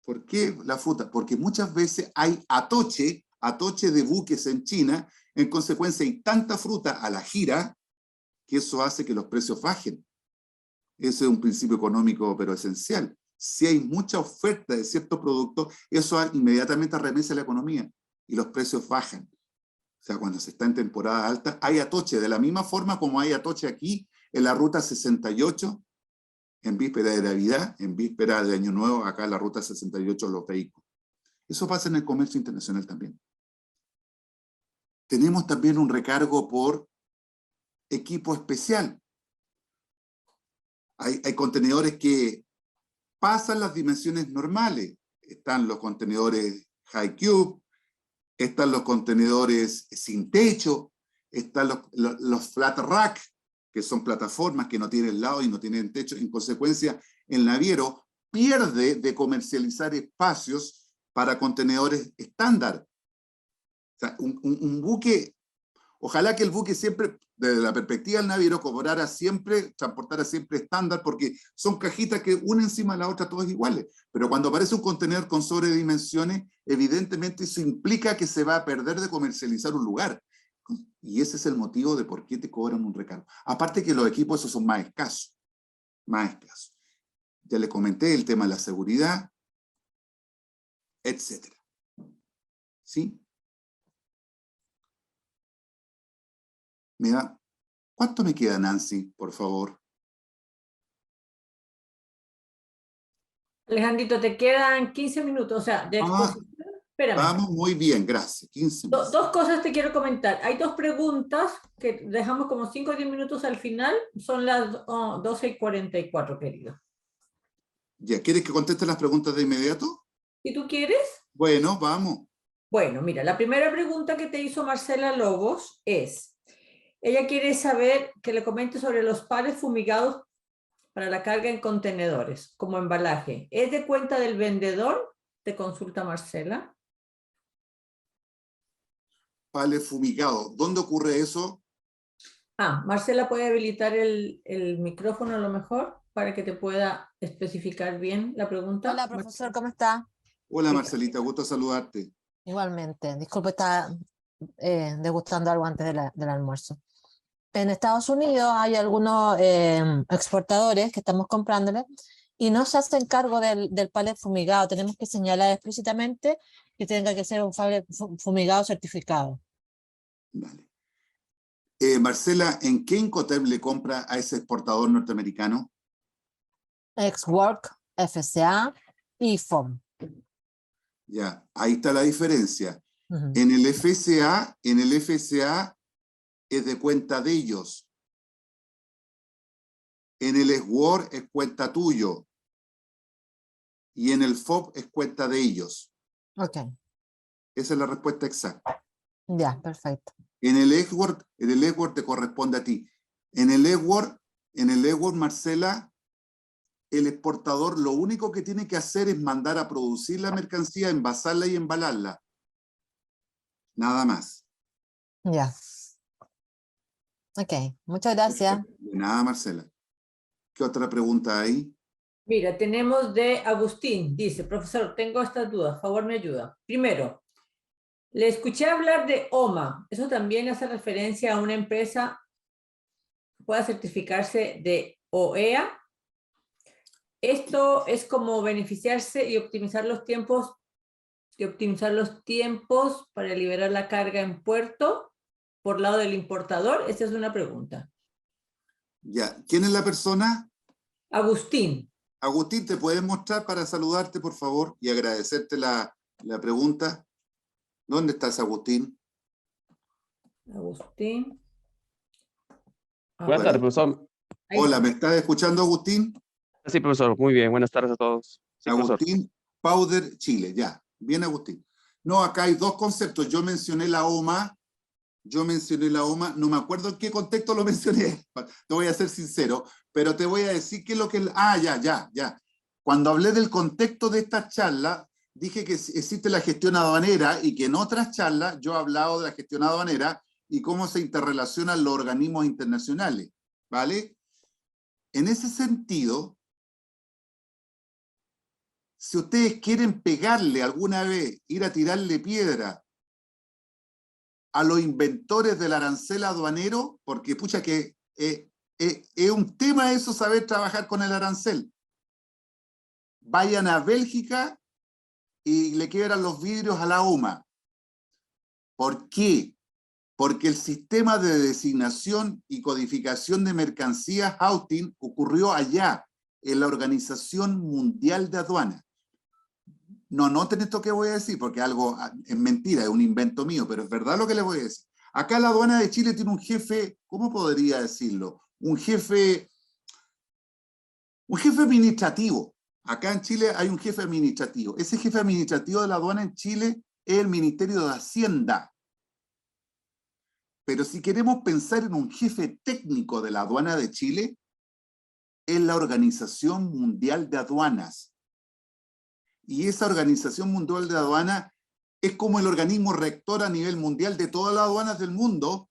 ¿Por qué la fruta? Porque muchas veces hay atoche de buques en China, en consecuencia hay tanta fruta a la gira que eso hace que los precios bajen. Ese es un principio económico pero esencial. Si hay mucha oferta de ciertos productos, eso inmediatamente arremete la economía y los precios bajan. O sea, cuando se está en temporada alta, hay atoche, de la misma forma como hay atoche aquí en la ruta 68, en víspera de Navidad, en víspera de Año Nuevo, acá en la ruta 68 los vehículos. Eso pasa en el comercio internacional también. Tenemos también un recargo por equipo especial. Hay contenedores que pasan las dimensiones normales. Están los contenedores high cube, están los contenedores sin techo, están los flat rack, que son plataformas que no tienen lado y no tienen techo. En consecuencia, el naviero pierde de comercializar espacios para contenedores estándar. O sea, un buque, ojalá que el buque siempre, desde la perspectiva del naviero, transportara siempre estándar, porque son cajitas que una encima de la otra todas iguales. Pero cuando aparece un contenedor con sobredimensiones, evidentemente eso implica que se va a perder de comercializar un lugar. Y ese es el motivo de por qué te cobran un recargo. Aparte que los equipos esos son más escasos. Más escasos. Ya les comenté el tema de la seguridad, etc. ¿Sí? ¿Cuánto me queda, Nancy, por favor? Alejandrito, te quedan 15 minutos, o sea, de exposición. Espérame. Vamos muy bien, gracias. 15 minutos. Dos cosas te quiero comentar. Hay dos preguntas que dejamos como 5 o 10 minutos al final. Son las 12:44, querido. ¿Ya quieres que conteste las preguntas de inmediato? ¿Y tú quieres? Bueno, vamos. Bueno, mira, la primera pregunta que te hizo Marcela Lobos es, ella quiere saber que le comentes sobre los pares fumigados para la carga en contenedores, como embalaje. ¿Es de cuenta del vendedor? Te consulta Marcela. Pale fumigado. ¿Dónde ocurre eso? Marcela puede habilitar el micrófono a lo mejor para que te pueda especificar bien la pregunta. Hola, profesor, ¿cómo está? Hola, Marcelita, gusto saludarte. Igualmente. Disculpe, estaba degustando algo antes del almuerzo. En Estados Unidos hay algunos exportadores que estamos comprándole y no se hacen cargo del pallet fumigado. Tenemos que señalar explícitamente que tenga que ser un pallet fumigado certificado. Vale. Marcela, ¿en qué Incoterm le compra a ese exportador norteamericano? Ex-Work, FCA y FOM. Ya, ahí está la diferencia. En el FCA es de cuenta de ellos. En el SWORD es cuenta tuyo. Y en el FOB es cuenta de ellos. Ok. Esa es la respuesta exacta. Ya, perfecto. En el earthwork te corresponde a ti. En el earthwork, Marcela, el exportador lo único que tiene que hacer es mandar a producir la mercancía, envasarla y embalarla. Nada más. Ya. Ok, muchas gracias. De nada, Marcela. ¿Qué otra pregunta hay? Mira, tenemos de Agustín, dice, profesor, tengo estas dudas, por favor me ayuda. Primero, le escuché hablar de OMA, ¿eso también hace referencia a una empresa que pueda certificarse de OEA? Esto es como beneficiarse y optimizar los tiempos para liberar la carga en puerto por lado del importador. Esa es una pregunta. Ya. ¿Quién es la persona? Agustín. Agustín, ¿te puedes mostrar para saludarte, por favor, y agradecerte la pregunta? ¿Dónde estás, Agustín? Agustín. Buenas tardes, profesor. Ahí Hola, está. ¿me estás escuchando, Agustín? Sí, profesor, muy bien. Buenas tardes a todos. Sí, profesor. Agustín, Powder, Chile, ya. Bien, Agustín. No, acá hay dos conceptos. Yo mencioné la OMA, no me acuerdo en qué contexto lo mencioné, te voy a ser sincero, pero te voy a decir qué es lo que... ya. Cuando hablé del contexto de esta charla, dije que existe la gestión aduanera y que en otras charlas yo he hablado de la gestión aduanera y cómo se interrelacionan los organismos internacionales, ¿vale? En ese sentido, si ustedes quieren pegarle alguna vez, ir a tirarle piedra a los inventores del arancel aduanero, porque pucha que es un tema eso, saber trabajar con el arancel. Vayan a Bélgica y le quiebran los vidrios a la OMA. ¿Por qué? Porque el sistema de designación y codificación de mercancías Austin ocurrió allá, en la Organización Mundial de Aduanas. No noten esto que voy a decir, porque algo es mentira, es un invento mío, pero es verdad lo que les voy a decir. Acá la aduana de Chile tiene un jefe, ¿cómo podría decirlo? Un jefe administrativo. Acá en Chile hay un jefe administrativo. Ese jefe administrativo de la aduana en Chile es el Ministerio de Hacienda. Pero si queremos pensar en un jefe técnico de la aduana de Chile, es la Organización Mundial de Aduanas. Y esa Organización Mundial de Aduanas es como el organismo rector a nivel mundial de todas las aduanas del mundo,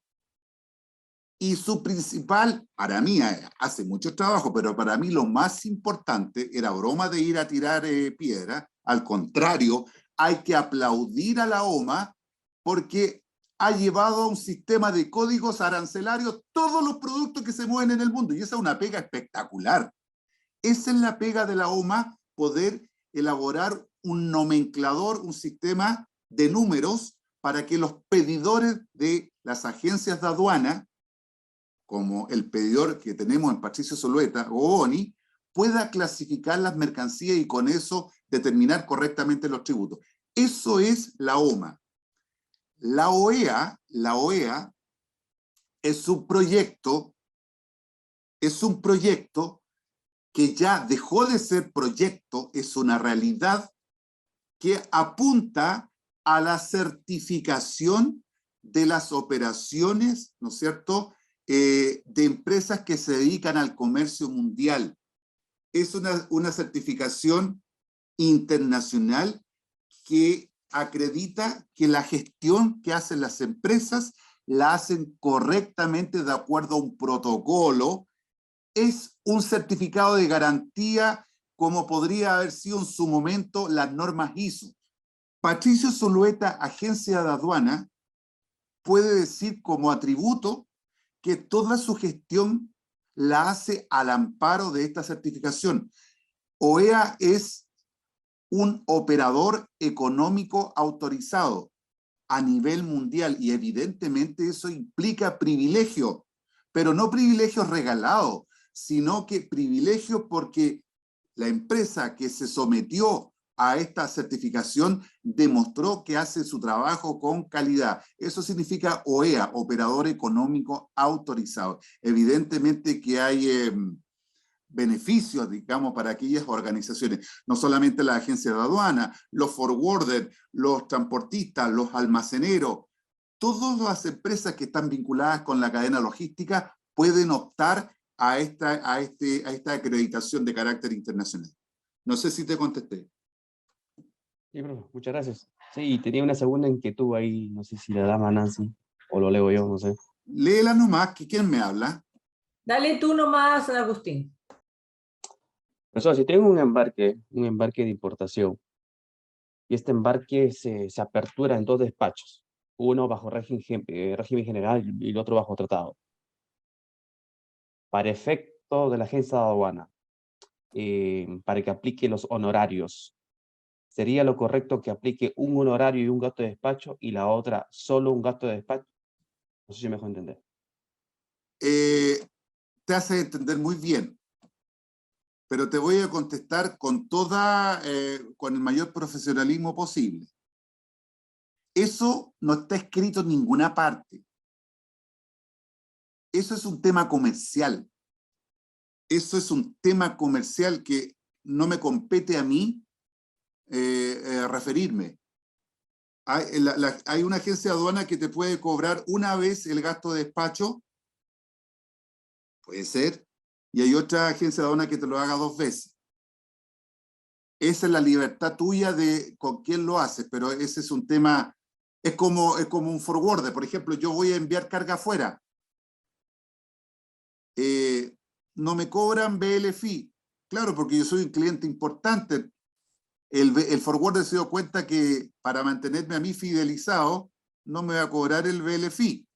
y su principal, para mí, hace mucho trabajo, pero para mí lo más importante era broma de ir a tirar piedra. Al contrario, hay que aplaudir a la OMA porque ha llevado a un sistema de códigos arancelarios todos los productos que se mueven en el mundo, y esa es una pega espectacular. Esa es la pega de la OMA, poder elaborar un nomenclador, un sistema de números para que los pedidores de las agencias de aduana, como el pedidor que tenemos en Patricio Solueta o ONI, pueda clasificar las mercancías y con eso determinar correctamente los tributos. Eso es la OMA. La OEA es un proyecto que ya dejó de ser proyecto, es una realidad que apunta a la certificación de las operaciones, ¿no es cierto?, de empresas que se dedican al comercio mundial. Es una certificación internacional que acredita que la gestión que hacen las empresas la hacen correctamente de acuerdo a un protocolo. Es un certificado de garantía como podría haber sido en su momento las normas ISO. Patricio Solueta, agencia de aduana, puede decir como atributo que toda su gestión la hace al amparo de esta certificación. OEA es un operador económico autorizado a nivel mundial y evidentemente eso implica privilegio, pero no privilegios regalados, sino que privilegios porque la empresa que se sometió a esta certificación demostró que hace su trabajo con calidad. Eso significa OEA, operador económico autorizado. Evidentemente que hay beneficios, digamos, para aquellas organizaciones, no solamente las agencias de aduana, los forwarders, los transportistas, los almaceneros, todas las empresas que están vinculadas con la cadena logística pueden optar a esta acreditación de carácter internacional. No sé si te contesté. Sí, profe, muchas gracias. Sí, tenía una segunda inquietud ahí, no sé si la dama Nancy, o lo leo yo, no sé. Léela nomás, que ¿quién me habla? Dale tú nomás, Agustín. Profesor, si tengo un embarque de importación, y este embarque se apertura en 2 despachos, uno bajo régimen general y el otro bajo tratado. Para efecto de la agencia de aduana, para que aplique los honorarios, ¿sería lo correcto que aplique un honorario y un gasto de despacho y la otra solo un gasto de despacho? No sé si me dejo entender. Te hace entender muy bien, pero te voy a contestar con con el mayor profesionalismo posible. Eso no está escrito en ninguna parte. Eso es un tema comercial. Eso es un tema comercial que no me compete a mí referirme. Hay una agencia de aduana que te puede cobrar una vez el gasto de despacho, puede ser, y hay otra agencia de aduana que te lo haga 2 veces. Esa es la libertad tuya de con quién lo haces, pero ese es un tema, es como un forwarder. Por ejemplo, yo voy a enviar carga afuera. No me cobran BL-Fee. Claro, porque yo soy un cliente importante. El forwarder se dio cuenta que para mantenerme a mí fidelizado, no me va a cobrar el BL-Fee,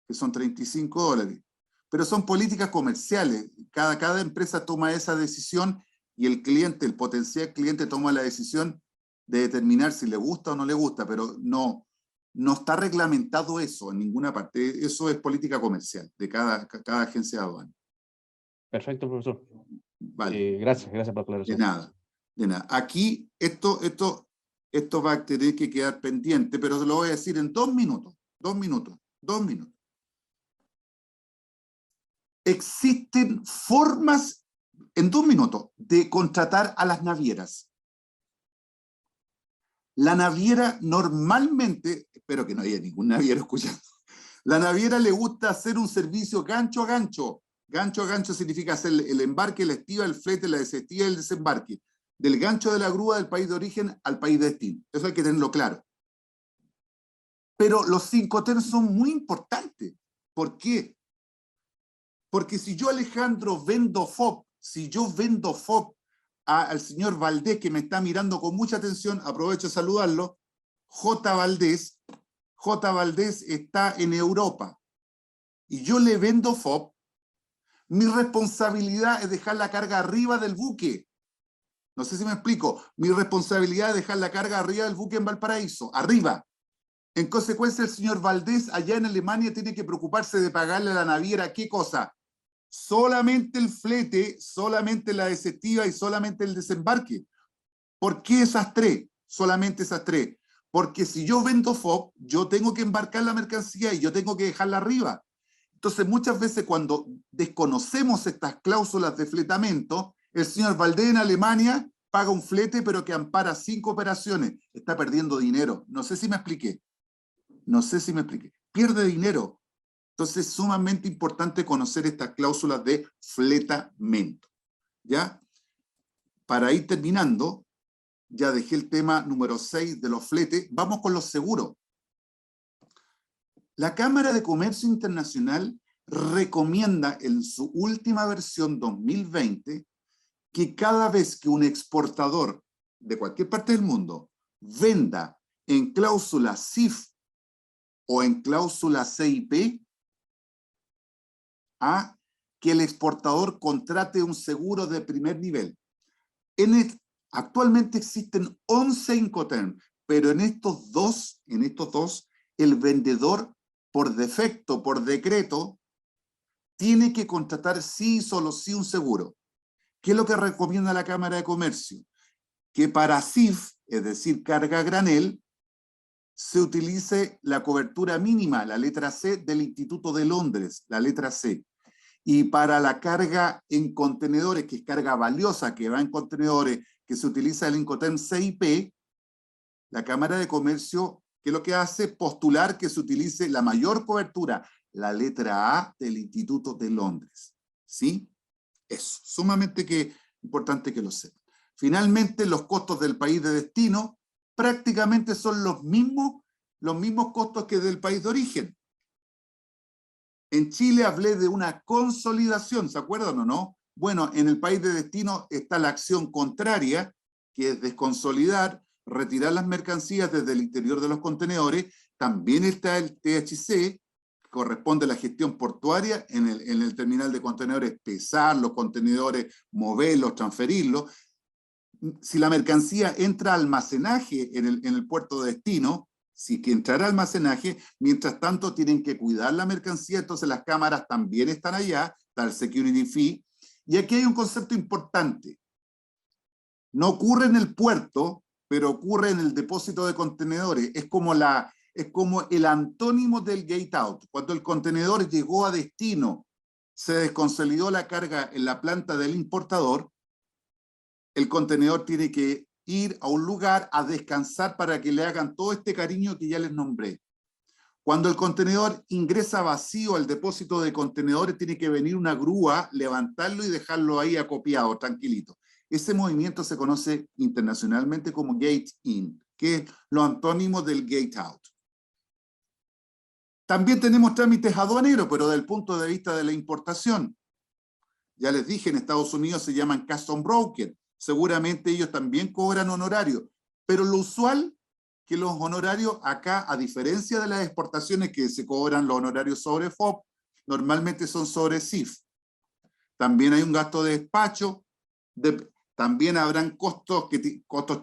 que son $35. Pero son políticas comerciales. Cada empresa toma esa decisión y el cliente, el potencial cliente, toma la decisión de determinar si le gusta o no le gusta, pero no está reglamentado eso en ninguna parte. Eso es política comercial de cada agencia de aduana. Perfecto, profesor. Vale. Gracias por la aclaración. De nada. Aquí esto va a tener que quedar pendiente, pero se lo voy a decir en 2 minutos. 2 minutos. 2 minutos. Existen formas, en 2 minutos, de contratar a las navieras. La naviera normalmente, espero que no haya ningún naviero escuchando, la naviera le gusta hacer un servicio gancho a gancho. Gancho a gancho significa hacer el embarque, la estiva, el flete, la desestiva y el desembarque. Del gancho de la grúa del país de origen al país de destino. Eso hay que tenerlo claro. Pero los Incoterms son muy importantes. ¿Por qué? Porque si yo, Alejandro, vendo FOB, si yo vendo FOB al señor Valdés, que me está mirando con mucha atención, aprovecho de saludarlo, J. Valdés está en Europa, y yo le vendo FOB, mi responsabilidad es dejar la carga arriba del buque. No sé si me explico. Mi responsabilidad es dejar la carga arriba del buque en Valparaíso, arriba. En consecuencia, el señor Valdés allá en Alemania tiene que preocuparse de pagarle a la naviera, ¿qué cosa? Solamente el flete, solamente la desestiva y solamente el desembarque. ¿Por qué esas 3? Solamente esas 3. Porque si yo vendo FOB, yo tengo que embarcar la mercancía y yo tengo que dejarla arriba. Entonces, muchas veces cuando desconocemos estas cláusulas de fletamento, el señor Valdés en Alemania paga un flete, pero que ampara 5 operaciones. Está perdiendo dinero. No sé si me expliqué. Pierde dinero. Entonces, es sumamente importante conocer estas cláusulas de fletamento. ¿Ya? Para ir terminando, ya dejé el tema número 6 de los fletes. Vamos con los seguros. La Cámara de Comercio Internacional recomienda en su última versión 2020 que cada vez que un exportador de cualquier parte del mundo venda en cláusula CIF o en cláusula CIP, que el exportador contrate un seguro de primer nivel. Actualmente existen 11 Incoterms, pero en estos dos, el vendedor por defecto, por decreto, tiene que contratar sí y solo sí un seguro. ¿Qué es lo que recomienda la Cámara de Comercio? Que para CIF, es decir, carga a granel, se utilice la cobertura mínima, la letra C del Instituto de Londres, la letra C. Y para la carga en contenedores, que es carga valiosa, que va en contenedores, que se utiliza el Incoterm CIP, la Cámara de Comercio que lo que hace es postular que se utilice la mayor cobertura, la letra A del Instituto de Londres. ¿Sí? Eso, sumamente importante que lo sepan. Finalmente, los costos del país de destino prácticamente son los mismos costos que del país de origen. En Chile hablé de una consolidación, ¿se acuerdan o no? Bueno, en el país de destino está la acción contraria, que es desconsolidar, retirar las mercancías desde el interior de los contenedores. También está el THC, que corresponde a la gestión portuaria en el terminal de contenedores, pesar los contenedores, moverlos, transferirlos. Si la mercancía entra a almacenaje en el puerto de destino, si que entrará a almacenaje, mientras tanto tienen que cuidar la mercancía, entonces las cámaras también están allá, está el security fee. Y aquí hay un concepto importante. No ocurre en el puerto, pero ocurre en el depósito de contenedores. Es como el antónimo del gate out. Cuando el contenedor llegó a destino, se desconsolidó la carga en la planta del importador, el contenedor tiene que ir a un lugar a descansar para que le hagan todo este cariño que ya les nombré. Cuando el contenedor ingresa vacío al depósito de contenedores, tiene que venir una grúa, levantarlo y dejarlo ahí acopiado, tranquilito. Ese movimiento se conoce internacionalmente como gate in, que es lo antónimo del gate out. También tenemos trámites aduaneros, pero desde el punto de vista de la importación. Ya les dije, en Estados Unidos se llaman custom broker. Seguramente ellos también cobran honorarios, pero lo usual que los honorarios acá, a diferencia de las exportaciones que se cobran los honorarios sobre FOB, normalmente son sobre CIF. También hay un gasto de despacho, también habrán costos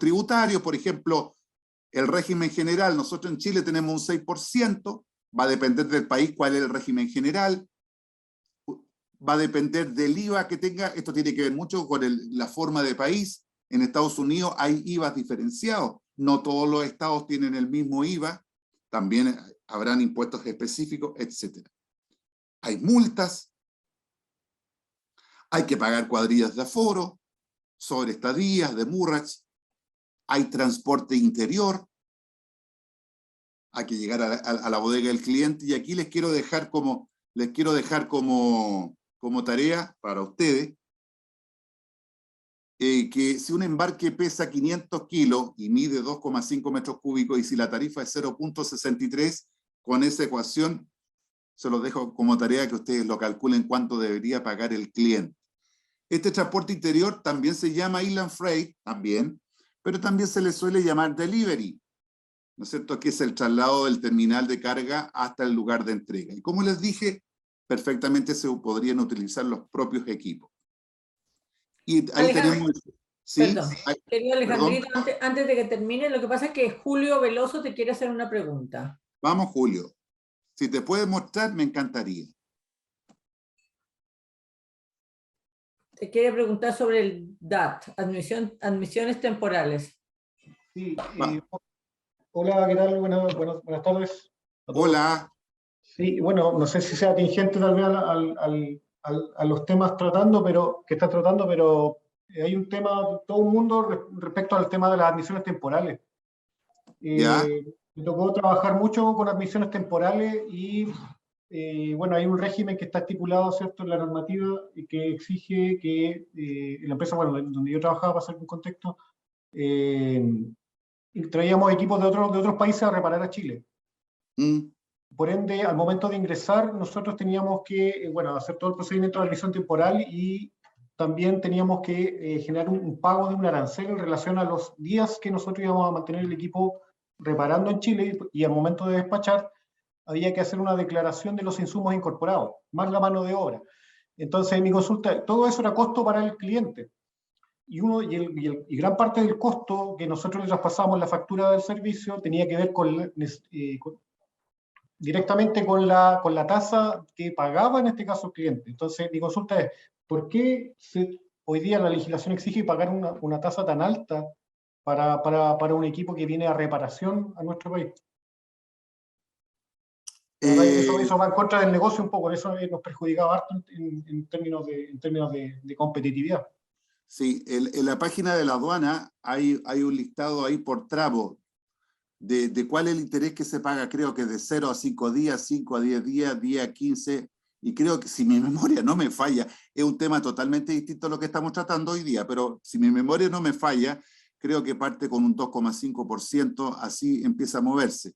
tributarios, por ejemplo, el régimen general, nosotros en Chile tenemos un 6%, va a depender del país cuál es el régimen general, va a depender del IVA que tenga, esto tiene que ver mucho con la forma de país. En Estados Unidos hay IVAs diferenciados, no todos los estados tienen el mismo IVA, también habrán impuestos específicos, etc. Hay multas, hay que pagar cuadrillas de aforo, sobre estadías, de MURRACH, hay transporte interior, hay que llegar a la bodega del cliente, y aquí les quiero dejar como tarea para ustedes, que si un embarque pesa 500 kilos y mide 2,5 metros cúbicos, y si la tarifa es 0,63, con esa ecuación se los dejo como tarea que ustedes lo calculen cuánto debería pagar el cliente. Este transporte interior también se llama inland freight, pero también se le suele llamar delivery, ¿no es cierto? Que es el traslado del terminal de carga hasta el lugar de entrega. Y como les dije, perfectamente se podrían utilizar los propios equipos. Y ahí tenemos... ¿Sí? Perdón, querido Alejandrito, antes de que termine, lo que pasa es que Julio Veloso te quiere hacer una pregunta. Vamos, Julio. Si te puedes mostrar, me encantaría. Te quiere preguntar sobre el DAT, admisiones temporales. Sí, hola, ¿qué tal? Buenas tardes. Hola. Sí, bueno, no sé si sea atingente tal vez a los temas que estás tratando, pero hay un tema, todo un mundo respecto al tema de las admisiones temporales. ¿Ya? Me tocó trabajar mucho con admisiones temporales y bueno, hay un régimen que está estipulado, ¿cierto?, en la normativa y que exige que la empresa, bueno, donde yo trabajaba, para hacer un contexto, traíamos equipos de otros países a reparar a Chile. Por ende, al momento de ingresar, nosotros teníamos que, bueno, hacer todo el procedimiento de admisión temporal, y también teníamos que generar un pago de un arancel en relación a los días que nosotros íbamos a mantener el equipo reparando en Chile, y al momento de despachar había que hacer una declaración de los insumos incorporados, más la mano de obra. Entonces, en mi consulta, todo eso era costo para el cliente. Y gran parte del costo que nosotros le traspasamos en la factura del servicio tenía que ver directamente con la tasa que pagaba en este caso el cliente. Entonces, mi consulta es, ¿por qué hoy día la legislación exige pagar una tasa tan alta para un equipo que viene a reparación a nuestro país? Eso va en contra del negocio un poco, eso nos perjudicaba harto en términos de competitividad. Sí, en la página de la aduana hay un listado ahí por tramo de cuál es el interés que se paga, creo que de 0 a 5 días, 5 a 10 días, 10 a 15, y creo que si mi memoria no me falla, es un tema totalmente distinto a lo que estamos tratando hoy día, pero si mi memoria no me falla, creo que parte con un 2,5%, así empieza a moverse.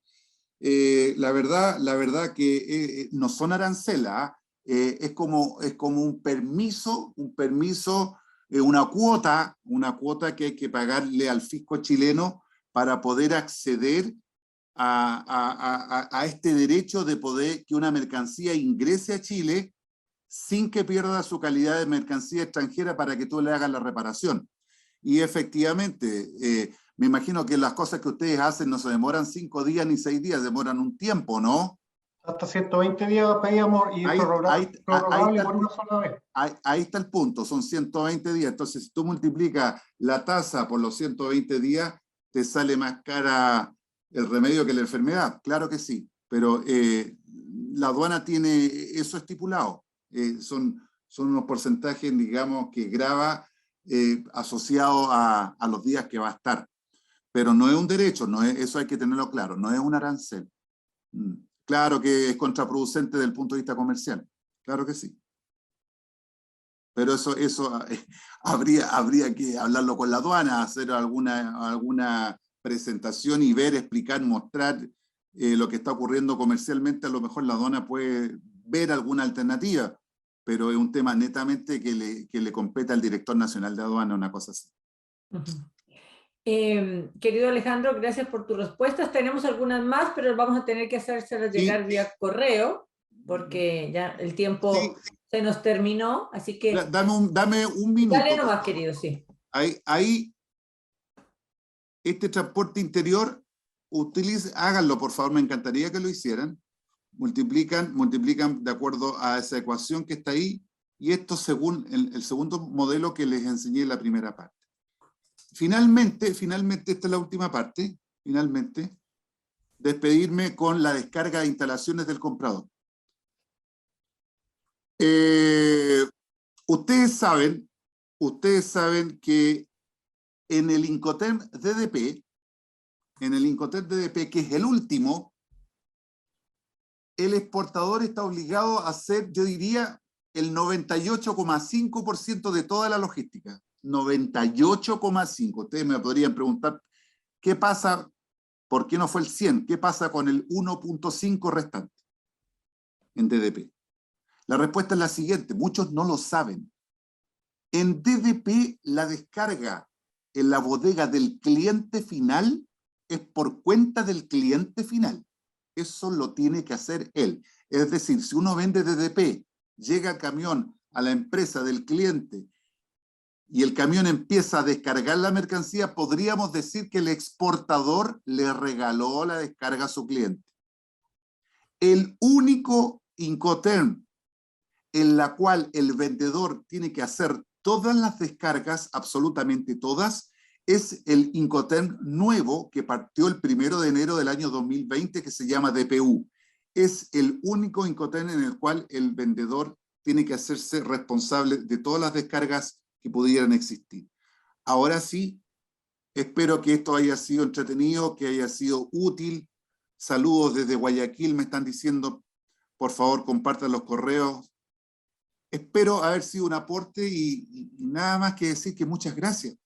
La verdad que no son arancelas, es como un permiso, una cuota que hay que pagarle al fisco chileno para poder acceder a este derecho de poder que una mercancía ingrese a Chile sin que pierda su calidad de mercancía extranjera para que tú le hagas la reparación. Y efectivamente, me imagino que las cosas que ustedes hacen no se demoran 5 días ni 6 días, demoran un tiempo, ¿no? Hasta 120 días pedíamos y es prorrogable por una sola vez. Ahí está el punto, son 120 días. Entonces, si tú multiplicas la tasa por los 120 días, te sale más cara el remedio que la enfermedad. Claro que sí, pero la aduana tiene eso estipulado. Son unos porcentajes, digamos, que grava asociado a los días que va a estar. Pero no es un derecho, eso hay que tenerlo claro, no es un arancel. Claro que es contraproducente desde el punto de vista comercial, claro que sí. Pero eso habría que hablarlo con la aduana, hacer alguna presentación y ver, explicar, mostrar lo que está ocurriendo comercialmente. A lo mejor la aduana puede ver alguna alternativa, pero es un tema netamente que le compete al director nacional de aduana, una cosa así. Querido Alejandro, gracias por tus respuestas. Tenemos algunas más, pero vamos a tener que hacérselas llegar vía correo, porque ya el tiempo se nos terminó, así que... Dame un minuto. Dale nomás, querido, sí. Ahí este transporte interior, háganlo, por favor, me encantaría que lo hicieran. Multiplican de acuerdo a esa ecuación que está ahí, y esto según el segundo modelo que les enseñé en la primera parte. Finalmente, esta es la última parte, despedirme con la descarga de instalaciones del comprador. Ustedes saben que en el Incoterm DDP, que es el último, el exportador está obligado a hacer, yo diría, el 98,5% de toda la logística. 98,5%. Ustedes me podrían preguntar, ¿qué pasa? ¿Por qué no fue el 100%? ¿Qué pasa con el 1,5% restante en DDP? La respuesta es la siguiente, muchos no lo saben. En DDP, la descarga en la bodega del cliente final es por cuenta del cliente final. Eso lo tiene que hacer él. Es decir, si uno vende DDP, llega el camión a la empresa del cliente y el camión empieza a descargar la mercancía, podríamos decir que el exportador le regaló la descarga a su cliente. El único Incoterm en la cual el vendedor tiene que hacer todas las descargas, absolutamente todas, es el Incoterm nuevo que partió el 1 de enero del año 2020, que se llama DPU. Es el único Incoterm en el cual el vendedor tiene que hacerse responsable de todas las descargas que pudieran existir. Ahora sí, espero que esto haya sido entretenido, que haya sido útil. Saludos desde Guayaquil, me están diciendo, por favor, compartan los correos. Espero haber sido un aporte y nada más que decir que muchas gracias.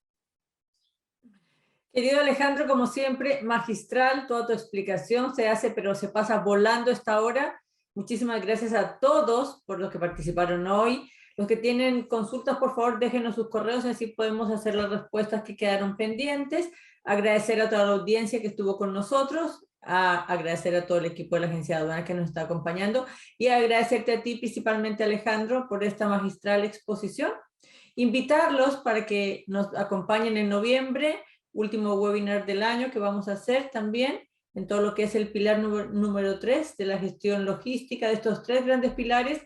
Querido Alejandro, como siempre, magistral, toda tu explicación se hace, pero se pasa volando esta hora. Muchísimas gracias a todos por los que participaron hoy. Los que tienen consultas, por favor, déjenos sus correos, así podemos hacer las respuestas que quedaron pendientes. Agradecer a toda la audiencia que estuvo con nosotros, agradecer a todo el equipo de la Agencia de Aduanas que nos está acompañando y agradecerte a ti, principalmente Alejandro, por esta magistral exposición. Invitarlos para que nos acompañen en noviembre, último webinar del año que vamos a hacer también en todo lo que es el pilar número 3 de la gestión logística, de estos 3 grandes pilares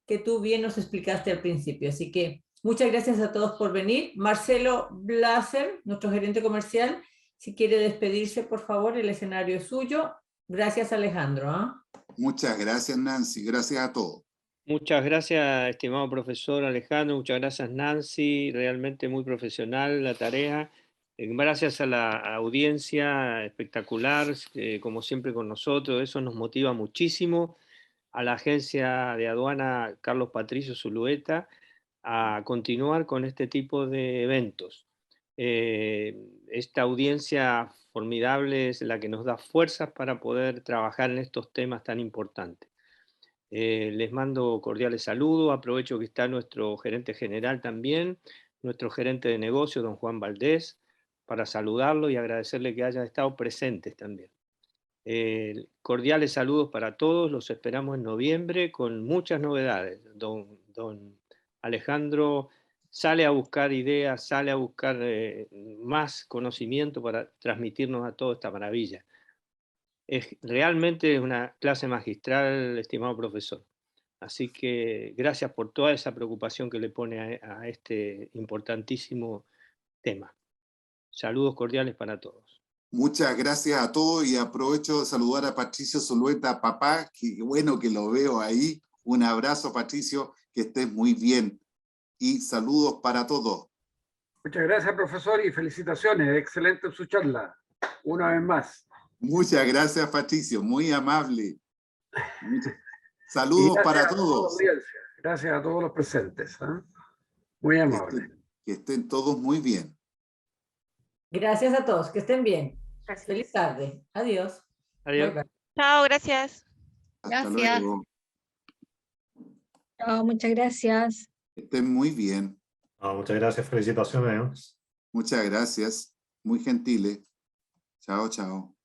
que tú bien nos explicaste al principio. Así que muchas gracias a todos por venir. Marcelo Blaser, nuestro gerente comercial, si quiere despedirse, por favor, el escenario es suyo. Gracias, Alejandro. Muchas gracias, Nancy. Gracias a todos. Muchas gracias, estimado profesor Alejandro. Muchas gracias, Nancy. Realmente muy profesional la tarea. Gracias a la audiencia espectacular, como siempre con nosotros, eso nos motiva muchísimo. A la agencia de aduana Carlos Patricio Zulueta a continuar con este tipo de eventos. Esta audiencia formidable es la que nos da fuerzas para poder trabajar en estos temas tan importantes. Les mando cordiales saludos, aprovecho que está nuestro gerente general también, nuestro gerente de negocio, don Juan Valdés, para saludarlo y agradecerle que hayan estado presentes también. Cordiales saludos para todos, los esperamos en noviembre con muchas novedades. Don Alejandro sale a buscar ideas, sale a buscar más conocimiento para transmitirnos a toda esta maravilla. Es realmente una clase magistral, estimado profesor. Así que gracias por toda esa preocupación que le pone a este importantísimo tema. Saludos cordiales para todos. Muchas gracias a todos y aprovecho de saludar a Patricio Zulueta, papá, que bueno que lo veo ahí. Un abrazo, Patricio, que estés muy bien. Y saludos para todos. Muchas gracias, profesor, y felicitaciones. Excelente su charla. Una vez más. Muchas gracias, Patricio. Muy amable. Saludos para todos. Gracias a todos los presentes. Muy amable. Que estén todos muy bien. Gracias a todos, que estén bien. Gracias. Feliz tarde. Adiós. Adiós. Bye, bye. Chao, gracias. Hasta Gracias. luego. Chao, muchas gracias. Que estén muy bien. Muchas gracias, felicitaciones. Muchas gracias. Muy gentiles. Chao, chao.